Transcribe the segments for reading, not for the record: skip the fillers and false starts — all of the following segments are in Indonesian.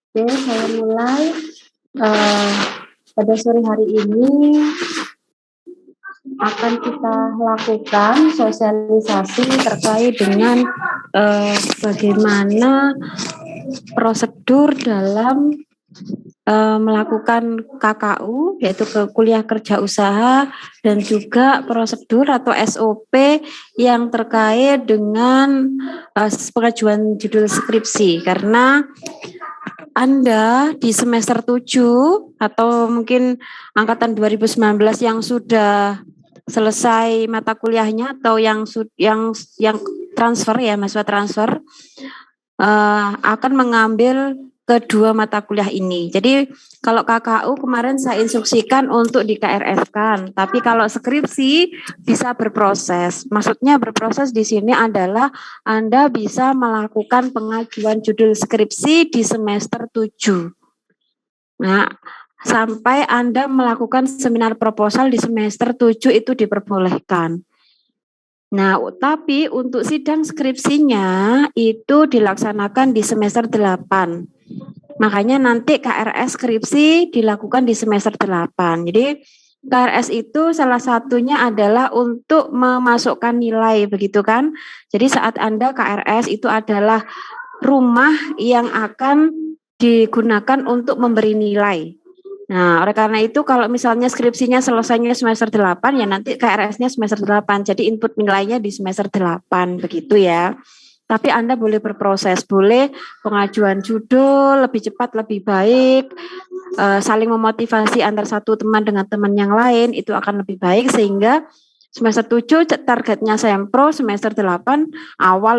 Oke, saya mulai. Pada sore hari ini akan kita lakukan sosialisasi terkait dengan bagaimana prosedur dalam melakukan KKU, yaitu ke kuliah kerja usaha, dan juga prosedur atau SOP yang terkait dengan pengajuan judul skripsi. Karena Anda di semester 7 atau mungkin angkatan 2019 yang sudah selesai mata kuliahnya atau yang transfer ya, mahasiswa transfer akan mengambil kedua mata kuliah ini. Jadi kalau KKU kemarin saya instruksikan untuk di KRS-kan, tapi kalau skripsi bisa berproses. Maksudnya berproses di sini adalah Anda bisa melakukan pengajuan judul skripsi di semester 7. Nah, sampai Anda melakukan seminar proposal di semester 7 itu diperbolehkan. Nah, tapi untuk sidang skripsinya itu dilaksanakan di semester 8. Makanya nanti KRS skripsi dilakukan di semester 8. Jadi KRS itu salah satunya adalah untuk memasukkan nilai, begitu kan? Jadi saat Anda KRS itu adalah rumah yang akan digunakan untuk memberi nilai. Nah, oleh karena itu kalau misalnya skripsinya selesainya semester 8, ya nanti KRS-nya semester 8. Jadi input nilainya di semester 8, begitu ya. Tapi Anda boleh berproses, boleh pengajuan judul lebih cepat, lebih baik, saling memotivasi antar satu teman dengan teman yang lain, itu akan lebih baik sehingga semester 7 targetnya sempro, semester 8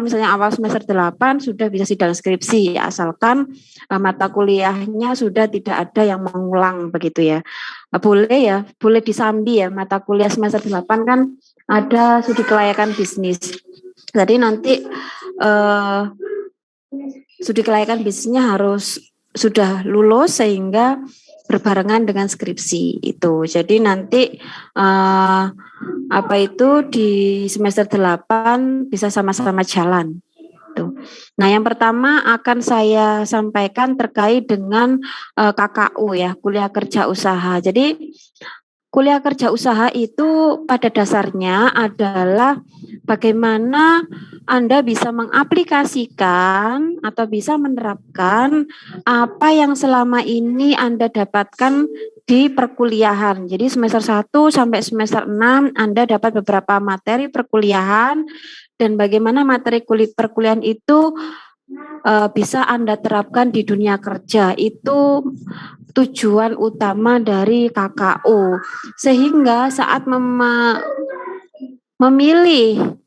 misalnya awal semester 8 sudah bisa sidang skripsi, asalkan mata kuliahnya sudah tidak ada yang mengulang begitu ya. Boleh disambi ya, mata kuliah semester 8 kan ada studi kelayakan bisnis. Jadi nanti studi kelayakan bisnisnya harus sudah lulus sehingga berbarengan dengan skripsi itu. Jadi nanti di semester 8 bisa sama-sama jalan. Tuh. Nah, yang pertama akan saya sampaikan terkait dengan KKU ya, kuliah kerja usaha. Jadi kuliah kerja usaha itu pada dasarnya adalah bagaimana Anda bisa mengaplikasikan atau bisa menerapkan apa yang selama ini Anda dapatkan di perkuliahan. Jadi semester 1 sampai semester 6 Anda dapat beberapa materi perkuliahan dan bagaimana materi perkuliahan itu bisa Anda terapkan di dunia kerja. Itu tujuan utama dari KKU. Sehingga saat memilih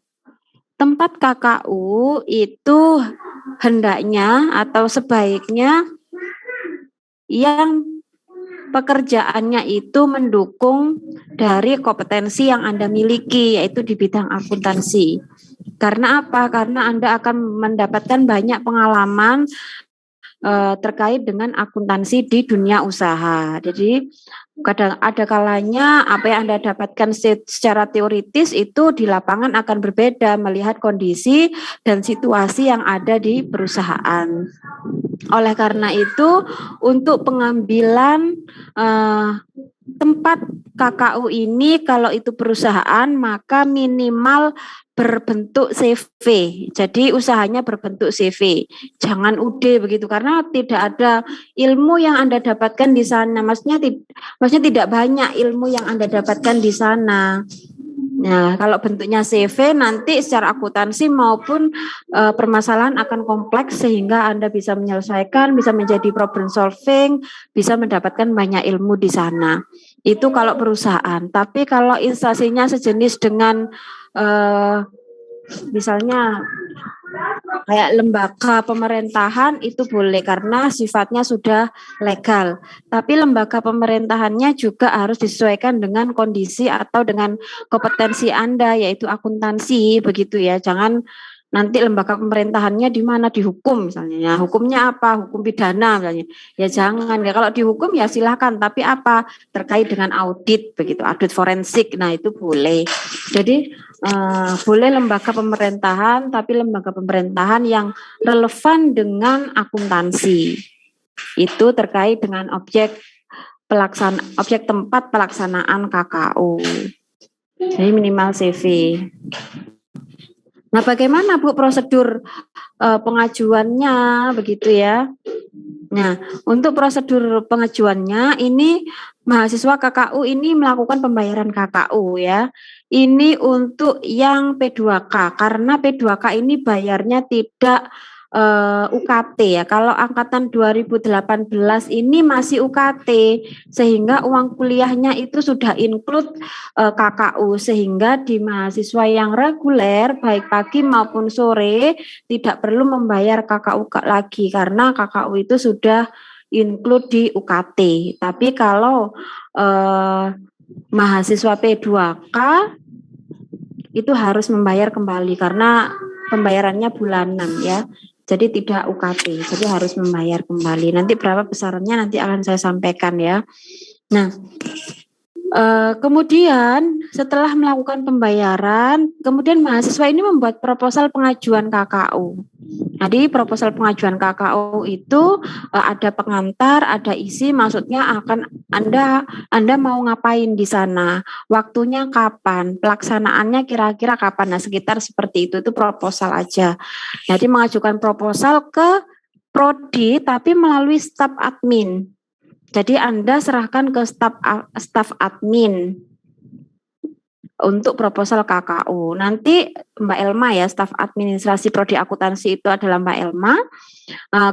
tempat KKU itu hendaknya atau sebaiknya yang pekerjaannya itu mendukung dari kompetensi yang Anda miliki, yaitu di bidang akuntansi. Karena apa? Karena Anda akan mendapatkan banyak pengalaman terkait dengan akuntansi di dunia usaha. Jadi kadang ada kalanya apa yang Anda dapatkan secara teoritis itu di lapangan akan berbeda melihat kondisi dan situasi yang ada di perusahaan. Oleh karena itu, untuk pengambilan tempat KKU ini kalau itu perusahaan maka minimal berbentuk CV. Jadi usahanya berbentuk CV. Jangan UD begitu karena tidak ada ilmu yang Anda dapatkan di sana. Maksudnya tidak banyak ilmu yang Anda dapatkan di sana. Nah, kalau bentuknya CV nanti secara akuntansi maupun permasalahan akan kompleks sehingga Anda bisa menyelesaikan, bisa menjadi problem solving, bisa mendapatkan banyak ilmu di sana. Itu kalau perusahaan. Tapi kalau instansinya sejenis dengan misalnya kayak lembaga pemerintahan itu boleh karena sifatnya sudah legal. Tapi lembaga pemerintahannya juga harus disesuaikan dengan kondisi atau dengan kompetensi Anda yaitu akuntansi begitu ya. Jangan nanti lembaga pemerintahannya di mana di hukum misalnya. Ya, hukumnya apa? Hukum pidana misalnya. Ya jangan ya kalau dihukum ya silakan tapi apa terkait dengan audit begitu, audit forensik. Nah, itu boleh. Jadi boleh lembaga pemerintahan, tapi lembaga pemerintahan yang relevan dengan akuntansi. Itu terkait dengan objek tempat pelaksanaan KKU. Jadi minimal CV. Nah, bagaimana Bu prosedur pengajuannya begitu ya? Nah, untuk prosedur pengajuannya ini mahasiswa KKU ini melakukan pembayaran KKU ya. Ini untuk yang P2K karena P2K ini bayarnya tidak UKT ya. Kalau angkatan 2018 ini masih UKT sehingga uang kuliahnya itu sudah include KKU sehingga di mahasiswa yang reguler baik pagi maupun sore tidak perlu membayar KKU lagi karena KKU itu sudah include di UKT. Tapi kalau mahasiswa P2K itu harus membayar kembali karena pembayarannya bulanan ya. Jadi tidak UKT, jadi harus membayar kembali. Nanti berapa besarannya nanti akan saya sampaikan ya. Nah, kemudian setelah melakukan pembayaran, kemudian mahasiswa ini membuat proposal pengajuan KKU. Jadi proposal pengajuan KKU itu ada pengantar, ada isi, maksudnya akan Anda mau ngapain di sana, waktunya kapan, pelaksanaannya kira-kira kapan. Nah, sekitar seperti itu proposal aja. Jadi mengajukan proposal ke prodi tapi melalui staf admin. Jadi Anda serahkan ke staf admin untuk proposal KKU. Nanti Mbak Elma ya, staf administrasi prodi akuntansi itu adalah Mbak Elma.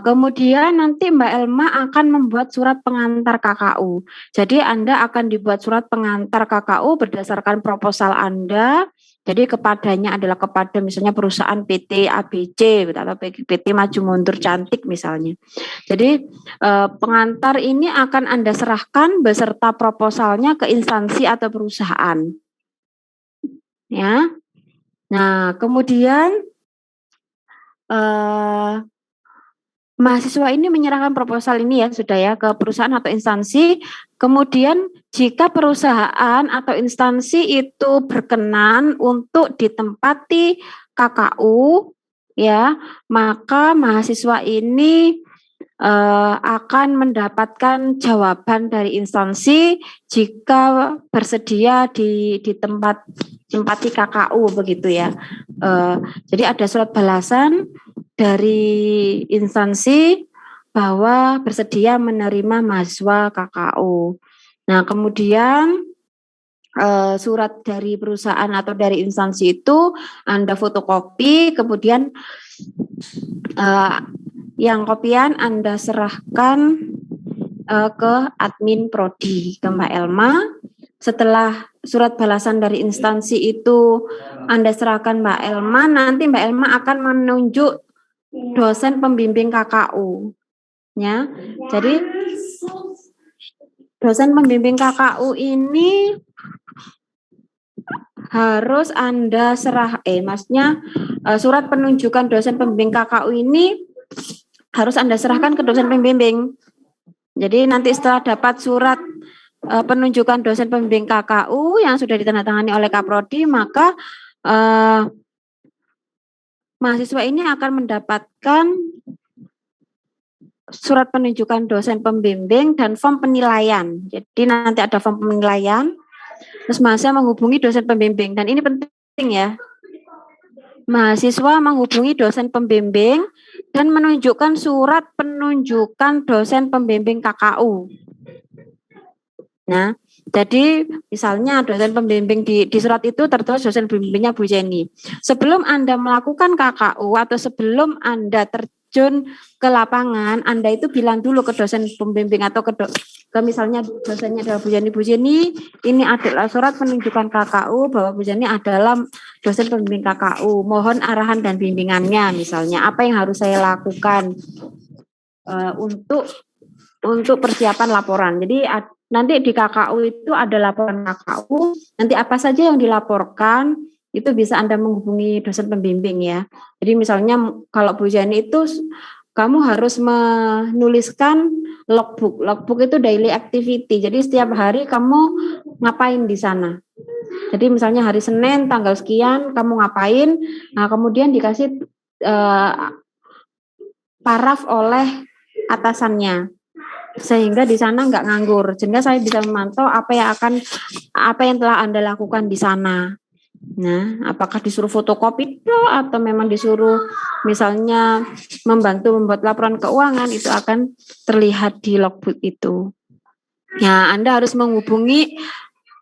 Kemudian nanti Mbak Elma akan membuat surat pengantar KKU. Jadi Anda akan dibuat surat pengantar KKU berdasarkan proposal Anda. Jadi kepadanya adalah kepada misalnya perusahaan PT ABC atau PT Maju Mundur Cantik misalnya. Jadi pengantar ini akan Anda serahkan beserta proposalnya ke instansi atau perusahaan. Ya. Nah, kemudian mahasiswa ini menyerahkan proposal ini ya sudah ya ke perusahaan atau instansi. Kemudian jika perusahaan atau instansi itu berkenan untuk ditempati KKU ya, maka mahasiswa ini akan mendapatkan jawaban dari instansi jika bersedia ditempati KKU begitu ya. Jadi ada surat balasan dari instansi bahwa bersedia menerima mahasiswa KKU. Nah, kemudian surat dari perusahaan atau dari instansi itu Anda fotokopi, kemudian yang kopian Anda serahkan ke admin prodi, ke Mbak Elma. Setelah surat balasan dari instansi itu Anda serahkan Mbak Elma, nanti Mbak Elma akan menunjuk dosen pembimbing KKU. Ya. Jadi dosen pembimbing KKU ini harus Anda maksudnya surat penunjukan dosen pembimbing KKU ini harus Anda serahkan ke dosen pembimbing. Jadi nanti setelah dapat surat penunjukan dosen pembimbing KKU yang sudah ditandatangani oleh Kaprodi, maka mahasiswa ini akan mendapatkan surat penunjukan dosen pembimbing dan form penilaian. Jadi nanti ada form penilaian, terus mahasiswa menghubungi dosen pembimbing, dan ini penting ya. Mahasiswa menghubungi dosen pembimbing dan menunjukkan surat penunjukan dosen pembimbing KKU. Nah, jadi misalnya dosen pembimbing di surat itu tertulis dosen pembimbingnya Bu Jenny. Sebelum Anda melakukan KKU atau sebelum Anda terjun ke lapangan, Anda itu bilang dulu ke dosen pembimbing atau ke misalnya dosennya adalah Bu Jenny, ini adalah surat penunjukan KKU bahwa Bu Jenny adalah dosen pembimbing KKU. Mohon arahan dan bimbingannya, misalnya apa yang harus saya lakukan untuk persiapan laporan. Jadi nanti di KKU itu ada laporan KKU, nanti apa saja yang dilaporkan itu bisa Anda menghubungi dosen pembimbing ya. Jadi misalnya kalau Bu Jenny itu kamu harus menuliskan logbook. Logbook itu daily activity. Jadi setiap hari kamu ngapain di sana. Jadi misalnya hari Senin tanggal sekian kamu ngapain, nah kemudian dikasih paraf oleh atasannya, sehingga di sana nggak nganggur, sehingga saya bisa memantau apa yang telah Anda lakukan di sana. Nah, apakah disuruh fotokopi atau memang disuruh misalnya membantu membuat laporan keuangan, itu akan terlihat di logbook itu. Ya, Anda harus menghubungi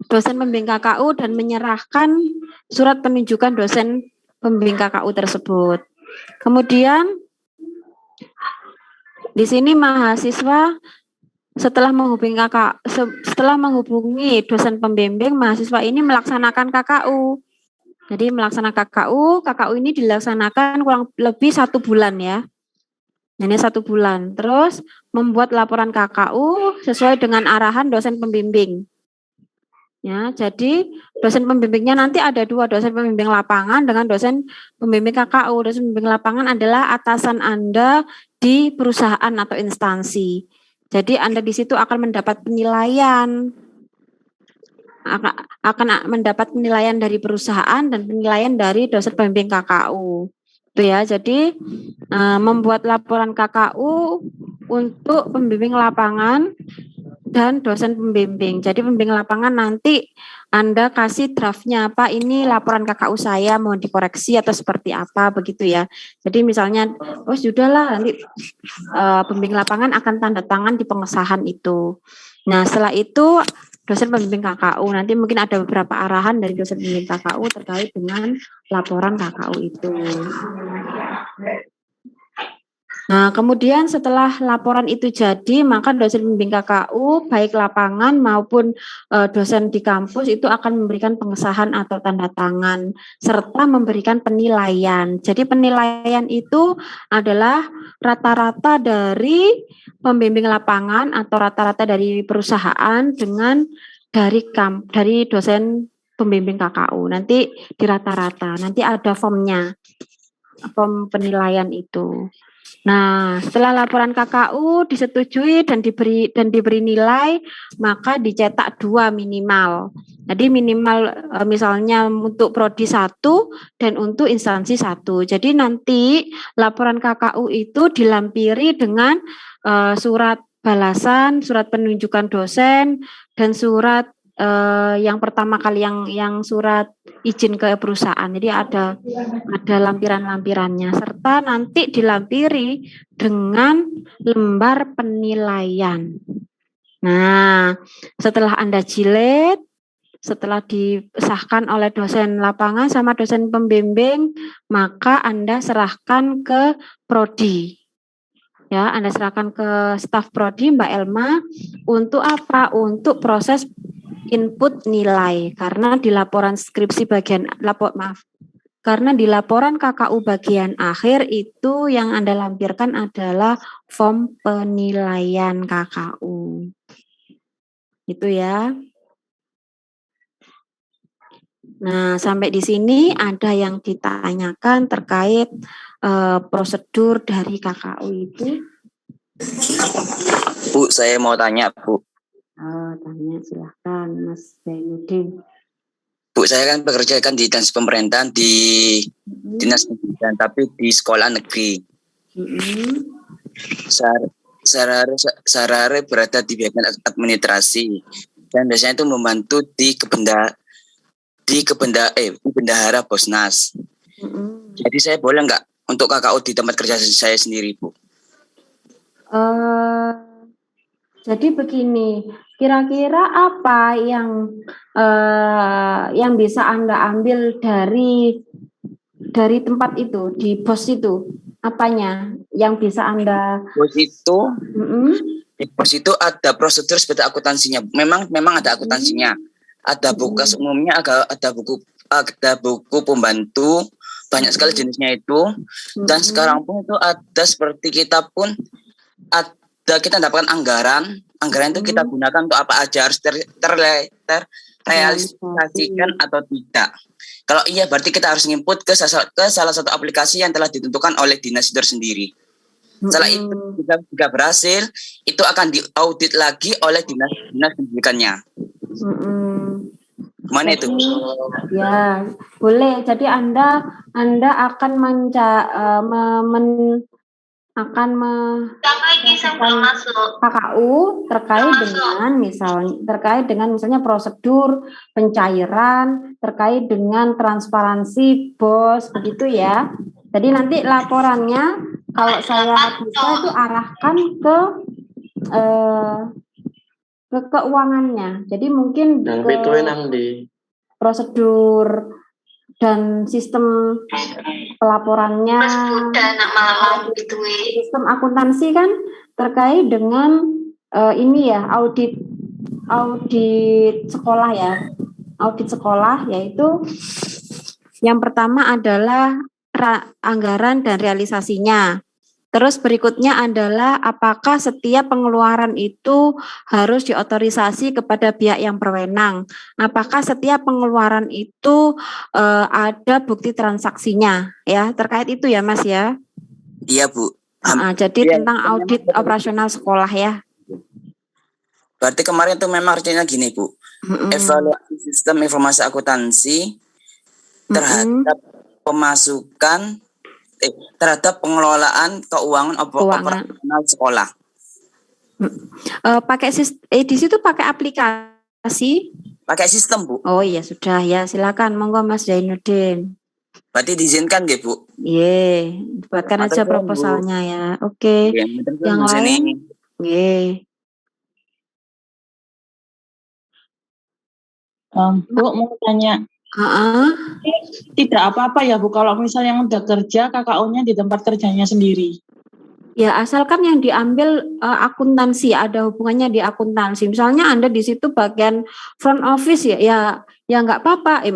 dosen pembimbing KKU dan menyerahkan surat penunjukan dosen pembimbing KKU tersebut. Kemudian di sini mahasiswa setelah menghubungi dosen pembimbing, mahasiswa ini melaksanakan KKU. Jadi melaksanakan KKU ini dilaksanakan kurang lebih 1 bulan ya. Ini 1 bulan. Terus membuat laporan KKU sesuai dengan arahan dosen pembimbing. Ya, jadi dosen pembimbingnya nanti ada 2, dosen pembimbing lapangan dengan dosen pembimbing KKU. Dosen pembimbing lapangan adalah atasan Anda di perusahaan atau instansi. Jadi Anda di situ akan mendapat penilaian, akan mendapat penilaian dari perusahaan dan penilaian dari dosen pembimbing KKU. Itu ya. Jadi membuat laporan KKU untuk pembimbing lapangan dan dosen pembimbing. Jadi pembimbing lapangan nanti Anda kasih draftnya apa, ini laporan KKU saya mau dikoreksi atau seperti apa begitu ya. Jadi misalnya, oh sudahlah nanti pembimbing lapangan akan tanda tangan di pengesahan itu. Nah setelah itu dosen pembimbing KKU, nanti mungkin ada beberapa arahan dari dosen pembimbing KKU terkait dengan laporan KKU itu. Nah, kemudian setelah laporan itu jadi, maka dosen pembimbing KKU, baik lapangan maupun dosen di kampus itu akan memberikan pengesahan atau tanda tangan, serta memberikan penilaian. Jadi penilaian itu adalah rata-rata dari pembimbing lapangan atau rata-rata dari perusahaan dengan dari dosen pembimbing KKU. Nanti di rata-rata, nanti ada formnya, form penilaian itu. Nah, setelah laporan KKU disetujui dan diberi nilai, maka dicetak 2 minimal. Jadi minimal misalnya untuk prodi 1 dan untuk instansi 1. Jadi nanti laporan KKU itu dilampiri dengan surat balasan, surat penunjukan dosen, dan surat yang pertama kali yang surat izin ke perusahaan. Jadi ada lampiran-lampirannya, serta nanti dilampiri dengan lembar penilaian. Nah, setelah Anda jilid, setelah disahkan oleh dosen lapangan sama dosen pembimbing, maka Anda serahkan ke prodi. Ya, Anda serahkan ke staf prodi Mbak Elma untuk apa? Untuk proses input nilai, karena di laporan skripsi karena di laporan KKU bagian akhir itu yang Anda lampirkan adalah form penilaian KKU. Itu ya. Nah, sampai di sini ada yang ditanyakan terkait prosedur dari KKU itu? Bu, saya mau tanya, Bu. Tanya silahkan, Mas Zainuddin. Bu, saya kan bekerja di dinas pemerintahan di dinas pendidikan, tapi di sekolah negeri. Sehari-hari berada di bagian administrasi dan biasanya itu membantu di bendahara Bosnas. Jadi saya boleh nggak untuk KKU di tempat kerja saya sendiri, Bu? Jadi begini, kira-kira apa yang bisa Anda ambil dari tempat itu, di pos itu? Apanya yang bisa Anda? Pos itu, di pos itu ada prosedur seperti akuntansinya. Memang ada akuntansinya. Ada buku kas umumnya, ada buku pembantu, banyak sekali jenisnya itu. Dan sekarang pun itu ada seperti kita pun kita dapatkan anggaran itu kita gunakan untuk apa aja, harus terrealisasikan atau tidak. Kalau iya berarti kita harus nginput ke salah satu aplikasi yang telah ditentukan oleh dinas itu sendiri. Setelah itu jika berhasil, itu akan diaudit lagi oleh dinas pendidikannya. Mana itu? Jadi, ya, boleh. Jadi Anda akan akan melakukan KKU terkait dengan misalnya prosedur pencairan, terkait dengan transparansi BOS, begitu ya. Jadi nanti laporannya kalau saya bisa itu arahkan ke keuangannya. Jadi mungkin ke prosedur dan sistem pelaporannya, sistem akuntansi kan terkait dengan ini ya, audit sekolah ya, audit sekolah, yaitu yang pertama adalah anggaran dan realisasinya. Terus berikutnya adalah apakah setiap pengeluaran itu harus diotorisasi kepada pihak yang berwenang. Apakah setiap pengeluaran itu ada bukti transaksinya, ya, terkait itu ya Mas ya. Iya Bu. Jadi tentang audit operasional sekolah ya. Berarti kemarin itu memang artinya gini Bu. Evaluasi sistem informasi akuntansi terhadap pemasukan terhadap pengelolaan keuangan operasional sekolah. Pakai di situ pakai aplikasi? Pakai sistem Bu. Oh iya sudah ya, silakan monggo Mas Zainuddin. Berarti diizinkan ya Bu? Iya, buatkan aja proposalnya ya. Oke. Yang lain? Iya. Bu mau tanya. Tidak apa-apa ya Bu kalau misalnya yang udah kerja KKU-nya di tempat kerjanya sendiri. Ya asalkan yang diambil akuntansi, ada hubungannya di akuntansi. Misalnya Anda di situ bagian front office ya nggak apa-apa.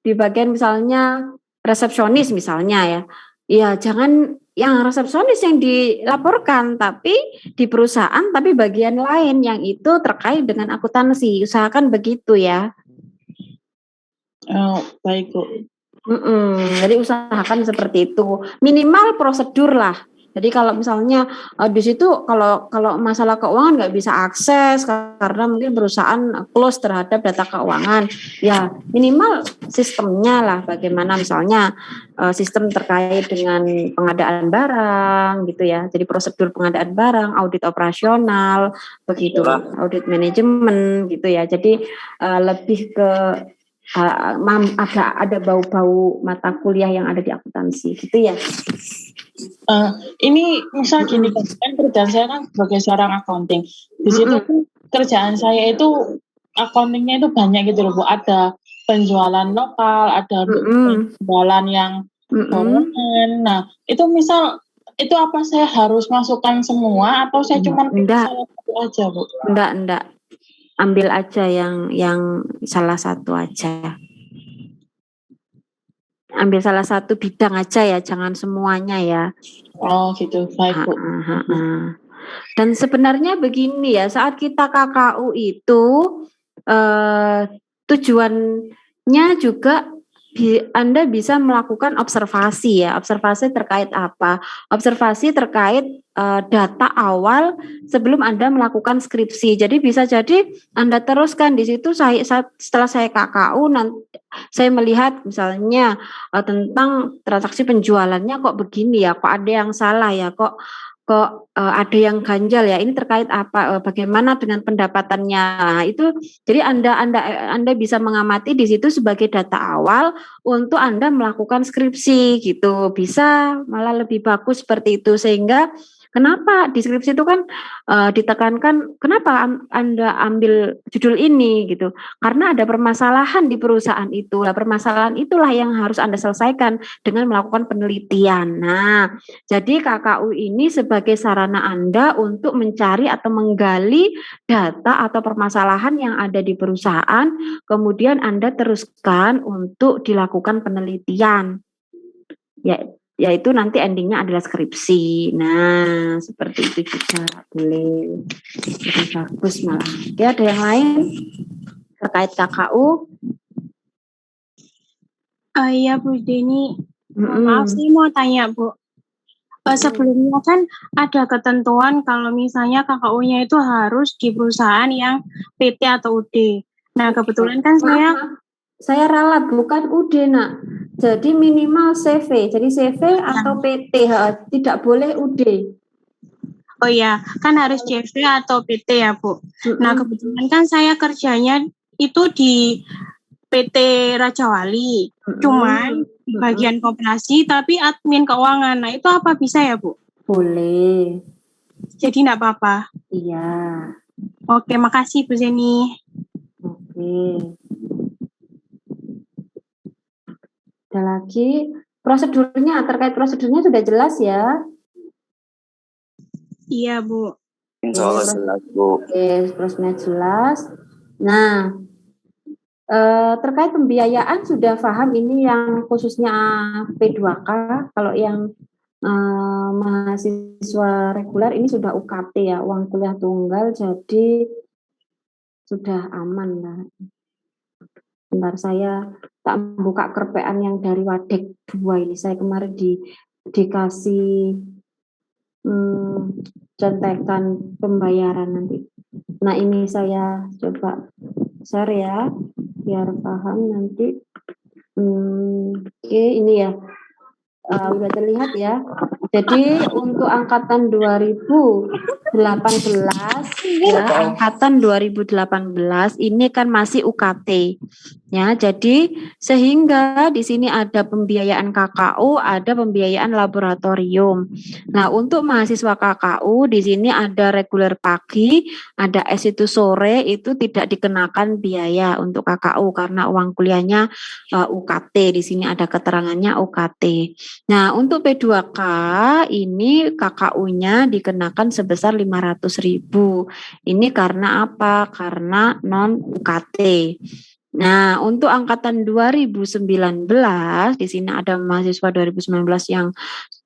Di bagian misalnya resepsionis misalnya ya. Ya jangan yang resepsionis yang dilaporkan, tapi di perusahaan tapi bagian lain yang itu terkait dengan akuntansi. Usahakan begitu ya. Oh, baik Bu. Jadi usahakan seperti itu. Minimal prosedur lah. Jadi kalau misalnya di situ kalau masalah keuangan nggak bisa akses karena mungkin perusahaan close terhadap data keuangan, ya minimal sistemnya lah. Bagaimana misalnya sistem terkait dengan pengadaan barang gitu ya. Jadi prosedur pengadaan barang, audit operasional, begitu, audit manajemen gitu ya. Jadi lebih ke ada bau-bau mata kuliah yang ada di akuntansi gitu ya. Ini misal gini kan kerjaan saya kan sebagai seorang accounting. Di situ kerjaan saya itu accountingnya itu banyak gitu loh Bu. Ada penjualan lokal, ada penjualan yang bangunan. Nah itu misal itu apa saya harus masukkan semua atau saya cuma salah satu aja Bu? Enggak. Ambil aja yang salah satu aja. Ambil salah satu bidang aja ya, jangan semuanya ya. Oh gitu, baik Bu. Dan sebenarnya begini ya, saat kita KKU itu tujuannya juga Anda bisa melakukan observasi ya. Observasi terkait apa? Observasi terkait data awal sebelum Anda melakukan skripsi. Jadi bisa jadi Anda teruskan di situ. Setelah saya KKU nanti saya melihat misalnya tentang transaksi penjualannya kok begini ya, kok ada yang salah ya, kok ada yang ganjal ya, ini terkait apa, bagaimana dengan pendapatannya. Nah, itu jadi Anda bisa mengamati di situ sebagai data awal untuk Anda melakukan skripsi gitu. Bisa malah lebih bagus seperti itu, sehingga kenapa di skripsi itu kan ditekankan kenapa Anda ambil judul ini gitu. Karena ada permasalahan di perusahaan itu. Nah, permasalahan itulah yang harus Anda selesaikan dengan melakukan penelitian. Nah, jadi KKU ini sebagai sarana Anda untuk mencari atau menggali data atau permasalahan yang ada di perusahaan, kemudian Anda teruskan untuk dilakukan penelitian. Yaitu nanti endingnya adalah skripsi. Nah, seperti itu juga boleh. Lebih bagus malah. Oke, ada yang lain terkait KKU? Iya Bu Deni, maaf sih mau tanya Bu. Sebelumnya kan ada ketentuan kalau misalnya KKU-nya itu harus di perusahaan yang PT atau UD. Nah, kebetulan kan Saya ralat bukan UD nak. Jadi minimal CV. Jadi CV atau PT, tidak boleh UD. oh ya, kan harus CV atau PT ya, Bu. Nah, kebetulan kan saya kerjanya itu di PT Raja Wali. Cuman di bagian koperasi tapi admin keuangan. Nah, itu apa bisa ya, Bu? Boleh. Jadi enggak apa-apa. Iya. Oke, makasih Bu Zeni. Oke. Ada lagi prosedurnya, terkait prosedurnya sudah jelas ya? Iya, Bu. Insya Allah jelas, Bu. Oke, prosedurnya jelas. Nah, terkait pembiayaan sudah paham ini yang khususnya P2K. Kalau yang mahasiswa reguler ini sudah UKT ya, uang kuliah tunggal, jadi sudah aman lah. Bentar saya tak buka kerpean yang dari Wadek 2 ini. Saya kemarin dikasih contekan pembayaran nanti. Nah ini saya coba share ya, biar paham nanti. Oke, ini ya. Udah terlihat ya. Jadi untuk angkatan 2018 ya, angkatan 2018 ini kan masih UKT. Ya, jadi sehingga di sini ada pembiayaan KKU, ada pembiayaan laboratorium. Nah, untuk mahasiswa KKU di sini ada reguler pagi, ada S itu sore, itu tidak dikenakan biaya untuk KKU karena uang kuliahnya UKT. Di sini ada keterangannya UKT. Nah, untuk P2K ini KKU-nya dikenakan sebesar 500.000. Ini karena apa? Karena non UKT. Nah, untuk angkatan 2019 di sini ada mahasiswa 2019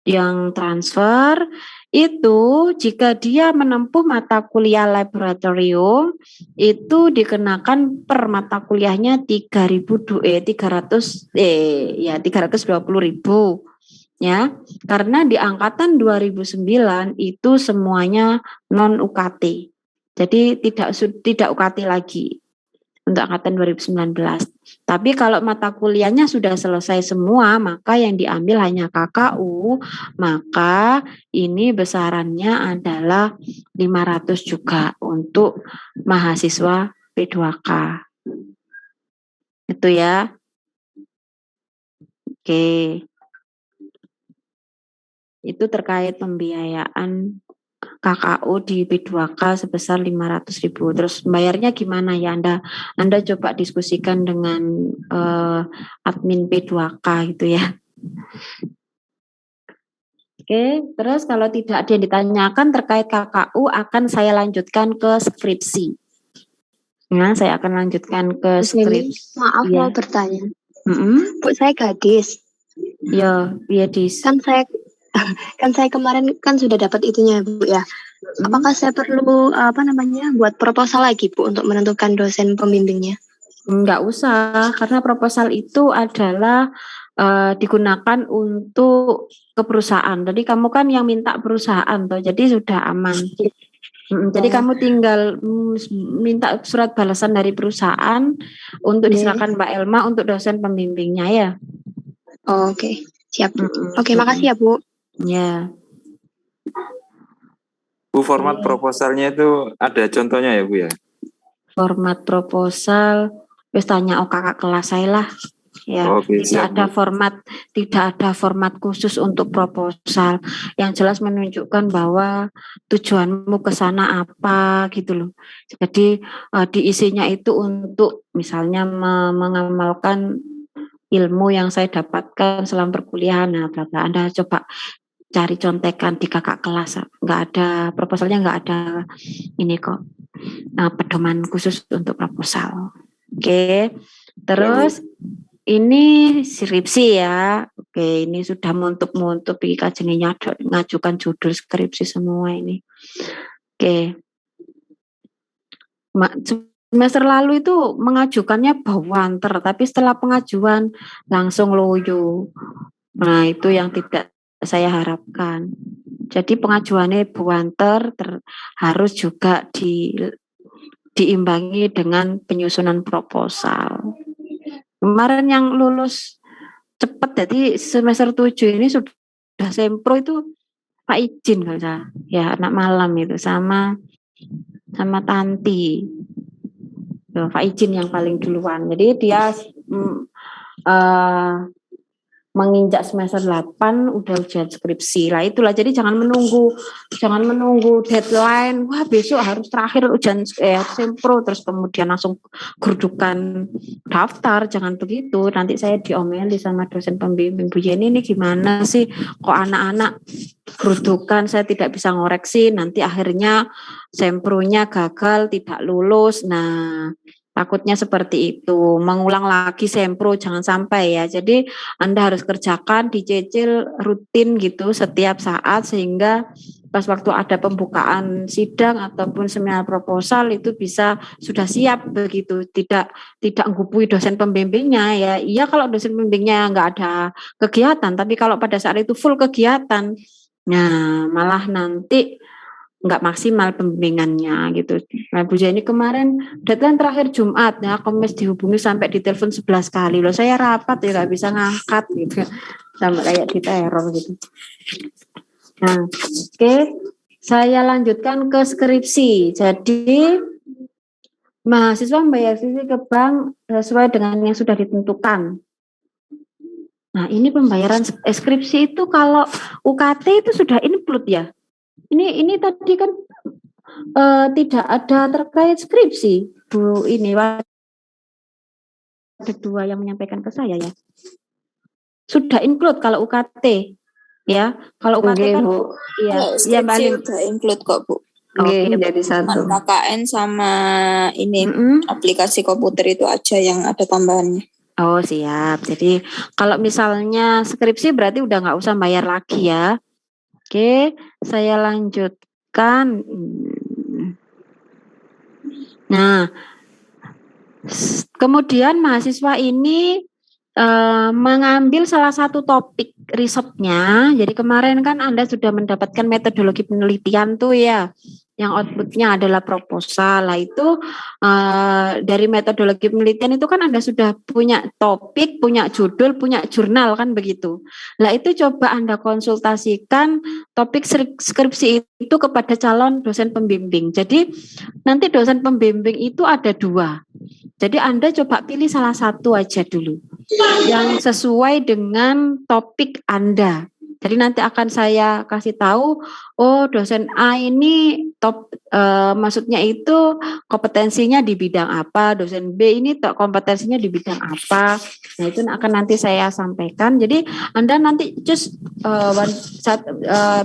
yang transfer itu jika dia menempuh mata kuliah laboratorium itu dikenakan per mata kuliahnya 320.000 ya, karena di angkatan 2009 itu semuanya non UKT. Jadi tidak UKT lagi untuk angkatan 2019. Tapi kalau mata kuliahnya sudah selesai semua, maka yang diambil hanya KKU, maka ini besarannya adalah 500 juga untuk mahasiswa P2K. Itu ya. Oke. Itu terkait pembiayaan KKU di P2K sebesar 500.000. Terus bayarnya gimana ya? Anda coba diskusikan dengan admin P2K gitu ya. Oke, terus kalau tidak ada yang ditanyakan terkait KKU akan saya lanjutkan ke skripsi. Nah, saya akan lanjutkan ke skripsi. Maaf mau bertanya. Bu, saya gadis. Ya, Dis. Kan saya kemarin kan sudah dapat itunya Bu ya. Apakah saya perlu buat proposal lagi Bu untuk menentukan dosen pembimbingnya? Enggak usah, karena proposal itu adalah digunakan untuk ke perusahaan. Jadi kamu kan yang minta perusahaan toh, jadi sudah aman. Jadi kamu tinggal minta surat balasan dari perusahaan untuk diserahkan Mbak Elma untuk dosen pembimbingnya ya. Oke, siap. Oke, makasih ya Bu. Ya. Bu, format proposalnya itu ada contohnya ya Bu ya? Format proposal, wis tanya kakak kelas saya lah. Ya, Oke, tidak ada format khusus untuk proposal. Yang jelas menunjukkan bahwa tujuanmu ke sana apa gitu loh. Jadi diisinya itu untuk misalnya mengamalkan ilmu yang saya dapatkan selama perkuliahan. Nah, Anda coba cari contekan di kakak kelas. Nggak ada proposalnya, nggak ada ini kok pedoman khusus untuk proposal. Oke, terus ini skripsi ya. Oke, ini sudah muntup kajiannya ngajukan judul skripsi semua ini. Oke. Semester lalu itu mengajukannya bawanter, tapi setelah pengajuan langsung loyo. Nah, itu yang tidak saya harapkan. Jadi pengajuannya bawanter harus juga diimbangi dengan penyusunan proposal. Kemarin yang lulus cepat, jadi semester 7 ini sudah sempro itu Pak Ijin kalau saya, ya anak malam itu sama Tanti. Pak Ijin yang paling duluan. Jadi dia menginjak semester 8 udah ujian skripsi. Lah itulah, jadi jangan menunggu deadline. Wah, besok harus terakhir ujian sempro terus kemudian langsung gerdukan daftar. Jangan begitu. Nanti saya diomeli sama dosen pembimbing, Bu Yeni, ini gimana sih kok anak-anak gerdukan, saya tidak bisa ngoreksi, nanti akhirnya sempronya gagal, tidak lulus. Nah, takutnya seperti itu, mengulang lagi sempro jangan sampai ya. Jadi Anda harus kerjakan, dicicil rutin gitu setiap saat, sehingga pas waktu ada pembukaan sidang ataupun seminar proposal itu bisa sudah siap begitu, tidak menggubui dosen pembimbingnya ya. Iya kalau dosen pembimbingnya nggak ada kegiatan, tapi kalau pada saat itu full kegiatan, nah malah nanti nggak maksimal pembimbingannya gitu. Nah, Bu Jenny kemarin deadline terakhir Jumat ya, Kamis dihubungi sampai ditelepon 11 kali loh. Saya rapat ya nggak bisa ngangkat gitu. Sampai kayak diteror gitu. Nah, oke. Saya lanjutkan ke skripsi. Jadi mahasiswa membayar sisi ke bank sesuai dengan yang sudah ditentukan. Nah, ini pembayaran skripsi itu kalau UKT itu sudah include ya. Ini tadi kan tidak ada terkait skripsi, Bu. Ini ada dua yang menyampaikan ke saya ya. Sudah include kalau UKT ya. Kalau UKT kan iya, ya balik udah include kok, Bu. Oke, jadi satu. KKN sama ini aplikasi komputer itu aja yang ada tambahannya. Oh, siap. Jadi kalau misalnya skripsi berarti udah nggak usah bayar lagi ya. Oke, saya lanjutkan. Nah, kemudian mahasiswa ini mengambil salah satu topik risetnya. Jadi kemarin kan Anda sudah mendapatkan metodologi penelitian tuh ya, yang outputnya adalah proposal. Lah itu dari metodologi penelitian itu kan Anda sudah punya topik, punya judul, punya jurnal kan begitu. Lah itu coba Anda konsultasikan topik skripsi itu kepada calon dosen pembimbing. Jadi nanti dosen pembimbing itu ada 2. Jadi Anda coba pilih salah satu aja dulu yang sesuai dengan topik Anda. Jadi nanti akan saya kasih tahu, oh dosen A ini maksudnya itu kompetensinya di bidang apa, dosen B ini kompetensinya di bidang apa. Nah itu akan nanti saya sampaikan. Jadi Anda nanti just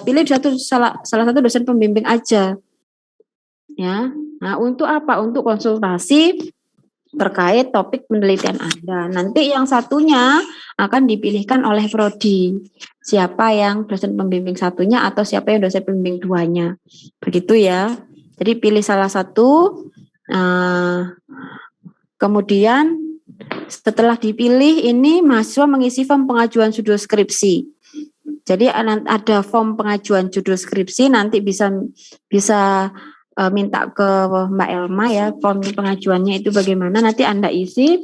pilih salah satu dosen pembimbing aja. Ya. Nah untuk apa? Untuk konsultasi terkait topik penelitian Anda. Nanti yang satunya akan dipilihkan oleh prodi. Siapa yang dosen pembimbing satunya atau siapa yang dosen pembimbing 2-nya. Begitu ya. Jadi pilih salah satu. Kemudian setelah dipilih ini mahasiswa mengisi form pengajuan judul skripsi. Jadi ada form pengajuan judul skripsi, nanti bisa minta ke Mbak Elma ya, form pengajuannya itu bagaimana, nanti Anda isi,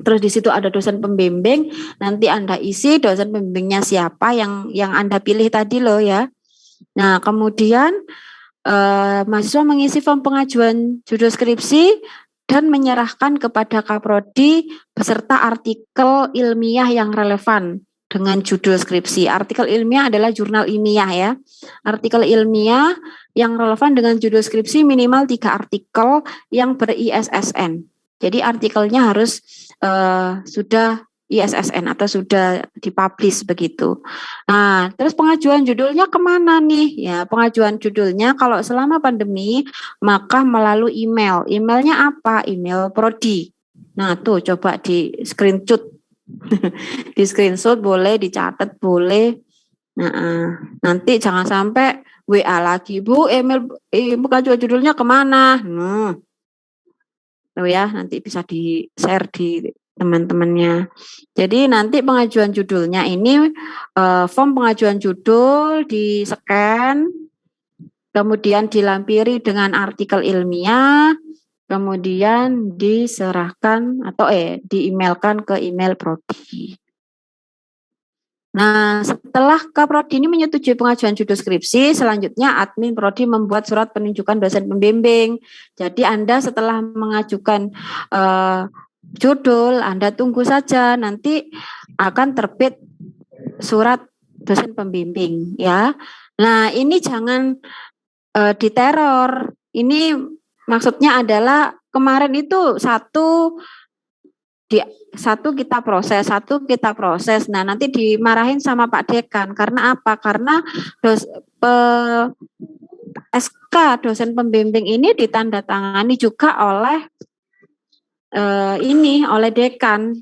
terus di situ ada dosen pembimbing, nanti Anda isi dosen pembimbingnya siapa yang Anda pilih tadi loh ya. Nah kemudian mahasiswa mengisi form pengajuan judul skripsi dan menyerahkan kepada Kaprodi beserta artikel ilmiah yang relevan dengan judul skripsi. Artikel ilmiah adalah jurnal ilmiah ya. Artikel ilmiah yang relevan dengan judul skripsi minimal 3 artikel yang ber-ISSN. Jadi artikelnya harus sudah ISSN atau sudah dipublish begitu. Nah, terus pengajuan judulnya kemana nih? Ya, pengajuan judulnya kalau selama pandemi maka melalui email. Emailnya apa? Email prodi. Nah, tuh coba di screenshot. Di screenshot boleh, dicatat boleh. Nah, nanti jangan sampai WA lagi, Bu, email pengajuan judulnya kemana? Tuh ya, nanti bisa di-share di teman-temannya. Jadi nanti pengajuan judulnya ini form pengajuan judul di-scan, kemudian dilampiri dengan artikel ilmiah, kemudian diserahkan atau di-emailkan ke email prodi. Nah, setelah Kaprodi ini menyetujui pengajuan judul skripsi, selanjutnya admin prodi membuat surat penunjukan dosen pembimbing. Jadi Anda setelah mengajukan judul, Anda tunggu saja, nanti akan terbit surat dosen pembimbing, ya. Nah, ini jangan diteror. Ini maksudnya adalah kemarin itu satu kita proses. Nah, nanti dimarahin sama Pak Dekan. Karena apa? Karena SK dosen pembimbing ini ditandatangani juga oleh oleh dekan.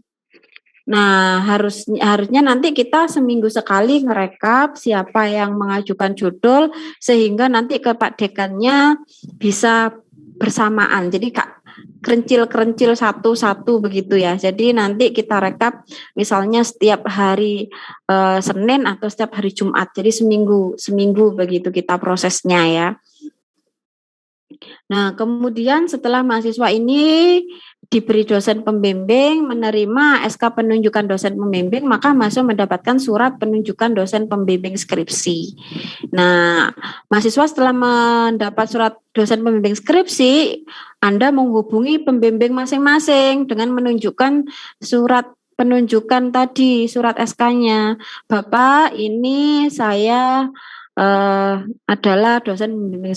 Nah, harusnya nanti kita seminggu sekali ngerekap siapa yang mengajukan judul sehingga nanti ke Pak Dekannya bisa bersamaan. Jadi kerencil satu-satu begitu ya. Jadi nanti kita rekap misalnya setiap hari Senin atau setiap hari Jumat. Jadi seminggu begitu kita prosesnya ya. Nah, kemudian setelah mahasiswa ini diberi dosen pembimbing, menerima SK penunjukan dosen pembimbing, maka mahasiswa mendapatkan surat penunjukan dosen pembimbing skripsi. Nah, mahasiswa setelah mendapat surat dosen pembimbing skripsi, Anda menghubungi pembimbing masing-masing dengan menunjukkan surat penunjukan tadi, surat SK-nya. Bapak, ini saya adalah dosen pembimbing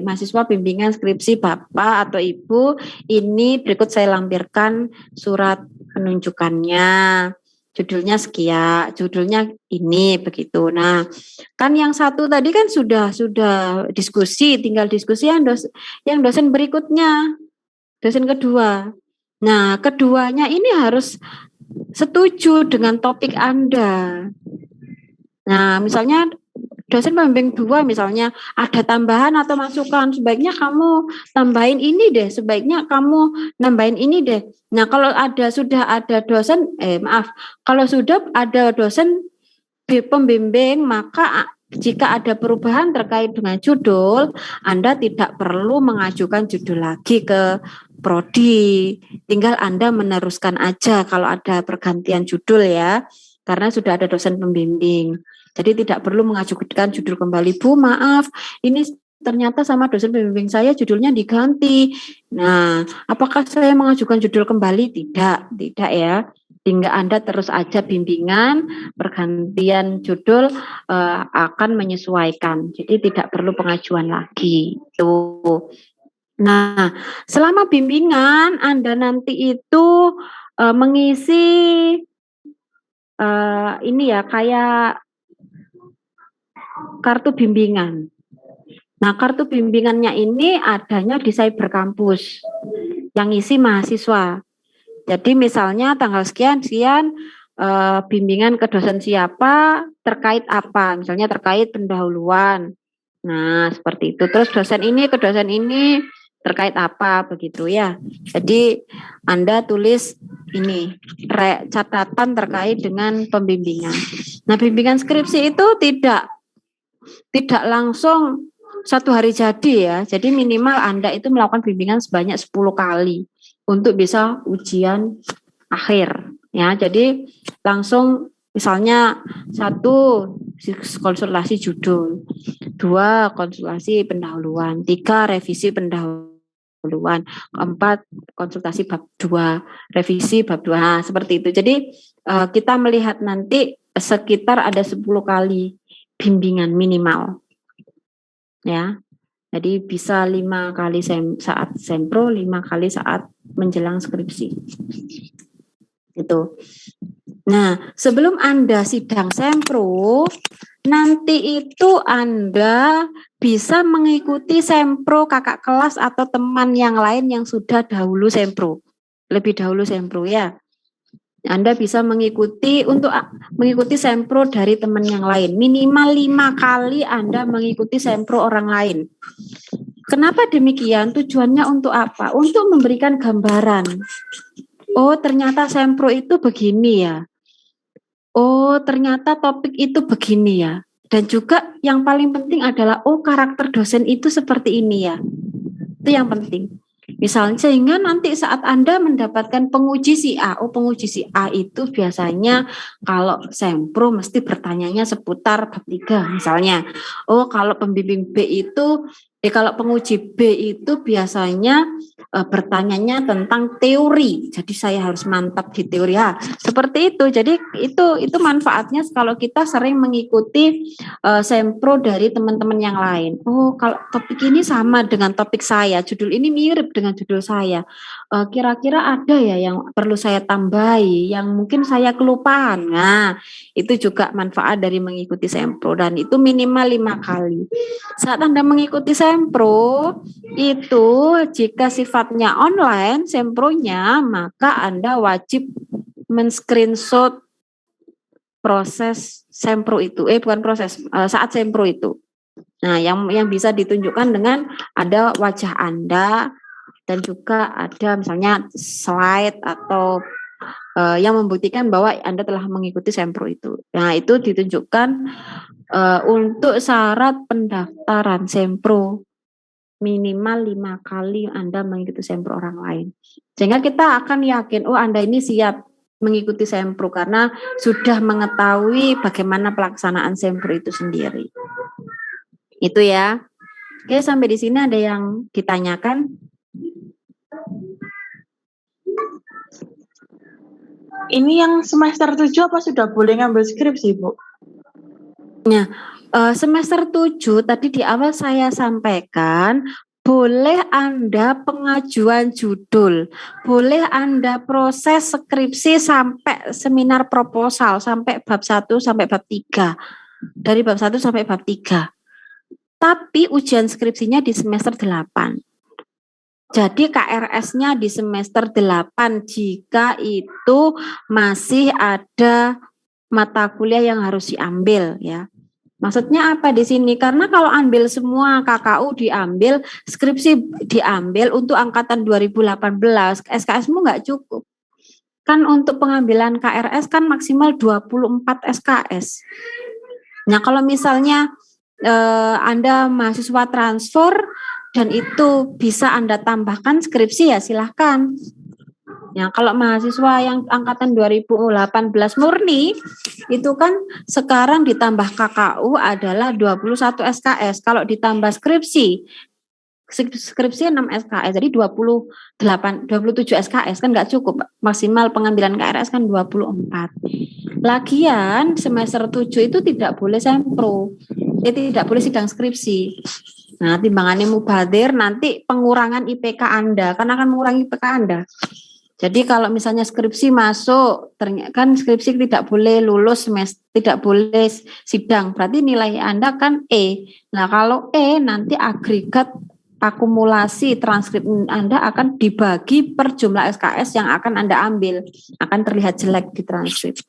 mahasiswa bimbingan skripsi Bapak atau Ibu, ini berikut saya lampirkan surat penunjukannya, judulnya sekian, judulnya ini begitu. Nah, kan yang satu tadi kan sudah diskusi, tinggal diskusi yang dosen berikutnya, dosen kedua. Nah, keduanya ini harus setuju dengan topik Anda. Nah, misalnya dosen pembimbing 2 misalnya ada tambahan atau masukan, sebaiknya kamu tambahin ini deh, sebaiknya kamu nambahin ini deh. Nah, kalau sudah ada dosen pembimbing, maka jika ada perubahan terkait dengan judul, Anda tidak perlu mengajukan judul lagi ke prodi. Tinggal Anda meneruskan aja kalau ada pergantian judul ya, karena sudah ada dosen pembimbing. Jadi tidak perlu mengajukan judul kembali. Bu, maaf, ini ternyata sama dosen pembimbing saya judulnya diganti. Nah, apakah saya mengajukan judul kembali? Tidak ya. Tinggal Anda terus aja bimbingan, pergantian judul akan menyesuaikan. Jadi tidak perlu pengajuan lagi. Tuh. Nah, selama bimbingan Anda nanti itu mengisi ini ya kayak kartu bimbingan. Nah, kartu bimbingannya ini adanya di Cyberkampus yang isi mahasiswa. Jadi misalnya tanggal sekian bimbingan ke dosen siapa terkait apa, misalnya terkait pendahuluan. Nah, seperti itu. Terus dosen ini ke dosen ini terkait apa begitu ya. Jadi Anda tulis ini catatan terkait dengan pembimbingan. Nah, bimbingan skripsi itu tidak langsung satu hari jadi ya. Jadi minimal Anda itu melakukan bimbingan sebanyak 10 kali untuk bisa ujian akhir ya. Jadi langsung misalnya 1 konsultasi judul, 2 konsultasi pendahuluan, 3 revisi pendahuluan, 4 konsultasi bab 2, revisi bab 2. Nah, seperti itu. Jadi kita melihat nanti sekitar ada 10 kali bimbingan minimal ya. Jadi bisa 5 kali saat sempro, 5 kali saat menjelang skripsi itu. Nah, sebelum Anda sidang sempro, nanti itu Anda bisa mengikuti sempro kakak kelas atau teman yang lain yang sudah lebih dahulu sempro ya. Anda bisa mengikuti sempro dari teman yang lain. Minimal 5 kali Anda mengikuti sempro orang lain. Kenapa demikian? Tujuannya untuk apa? Untuk memberikan gambaran. Oh, ternyata sempro itu begini ya. Oh, ternyata topik itu begini ya. Dan juga yang paling penting adalah karakter dosen itu seperti ini ya. Itu yang penting. Misalnya sehingga nanti saat Anda mendapatkan penguji si A, penguji si A itu biasanya kalau sempro mesti bertanyanya seputar bab 3 misalnya. Kalau pembimbing B itu kalau penguji B itu biasanya bertanyanya tentang teori. Jadi saya harus mantap di teori. Seperti itu. Jadi itu manfaatnya kalau kita sering mengikuti sempro dari teman-teman yang lain. Kalau topik ini sama dengan topik saya, judul ini mirip dengan judul saya. Kira-kira ada ya yang perlu saya tambahi, yang mungkin saya kelupaan. Nah, itu juga manfaat dari mengikuti sempro dan itu minimal 5 kali. Saat Anda mengikuti sempro, itu jika sifatnya online sempronya, maka Anda wajib men-screenshot proses sempro itu, bukan proses, saat sempro itu. Nah, yang bisa ditunjukkan dengan ada wajah Anda dan juga ada misalnya slide atau yang membuktikan bahwa Anda telah mengikuti sempro itu. Nah, itu ditunjukkan untuk syarat pendaftaran sempro minimal 5 kali Anda mengikuti sempro orang lain. Sehingga kita akan yakin, Anda ini siap mengikuti sempro karena sudah mengetahui bagaimana pelaksanaan sempro itu sendiri. Itu ya. Oke, sampai di sini ada yang ditanyakan? Ini yang semester 7 apa sudah boleh ngambil skripsi, Bu? Nah, semester 7 tadi di awal saya sampaikan boleh Anda pengajuan judul, boleh Anda proses skripsi sampai seminar proposal, sampai bab 1 sampai bab 3. Dari bab 1 sampai bab 3. Tapi ujian skripsinya di semester 8. Jadi KRS-nya di semester 8 jika itu masih ada mata kuliah yang harus diambil ya. Maksudnya apa di sini? Karena kalau ambil semua KKU diambil, skripsi diambil untuk angkatan 2018, SKS-mu nggak cukup. Kan untuk pengambilan KRS kan maksimal 24 SKS. Nah, kalau misalnya Anda mahasiswa transfer dan itu bisa Anda tambahkan skripsi ya silahkan. Ya, kalau mahasiswa yang angkatan 2018 murni itu kan sekarang ditambah KKU adalah 21 SKS. Kalau ditambah skripsi 6 SKS, jadi 27 SKS kan nggak cukup. Maksimal pengambilan KRS kan 24. Lagian semester 7 itu tidak boleh sempro. Tidak boleh sidang skripsi. Nah, timbangannya mubadir nanti pengurangan IPK Anda, karena akan mengurangi IPK Anda. Jadi kalau misalnya skripsi masuk, kan skripsi tidak boleh lulus semester, tidak boleh sidang, berarti nilai Anda kan E. Nah, kalau E nanti agregat akumulasi transkrip Anda akan dibagi per jumlah SKS yang akan Anda ambil, akan terlihat jelek di transkrip.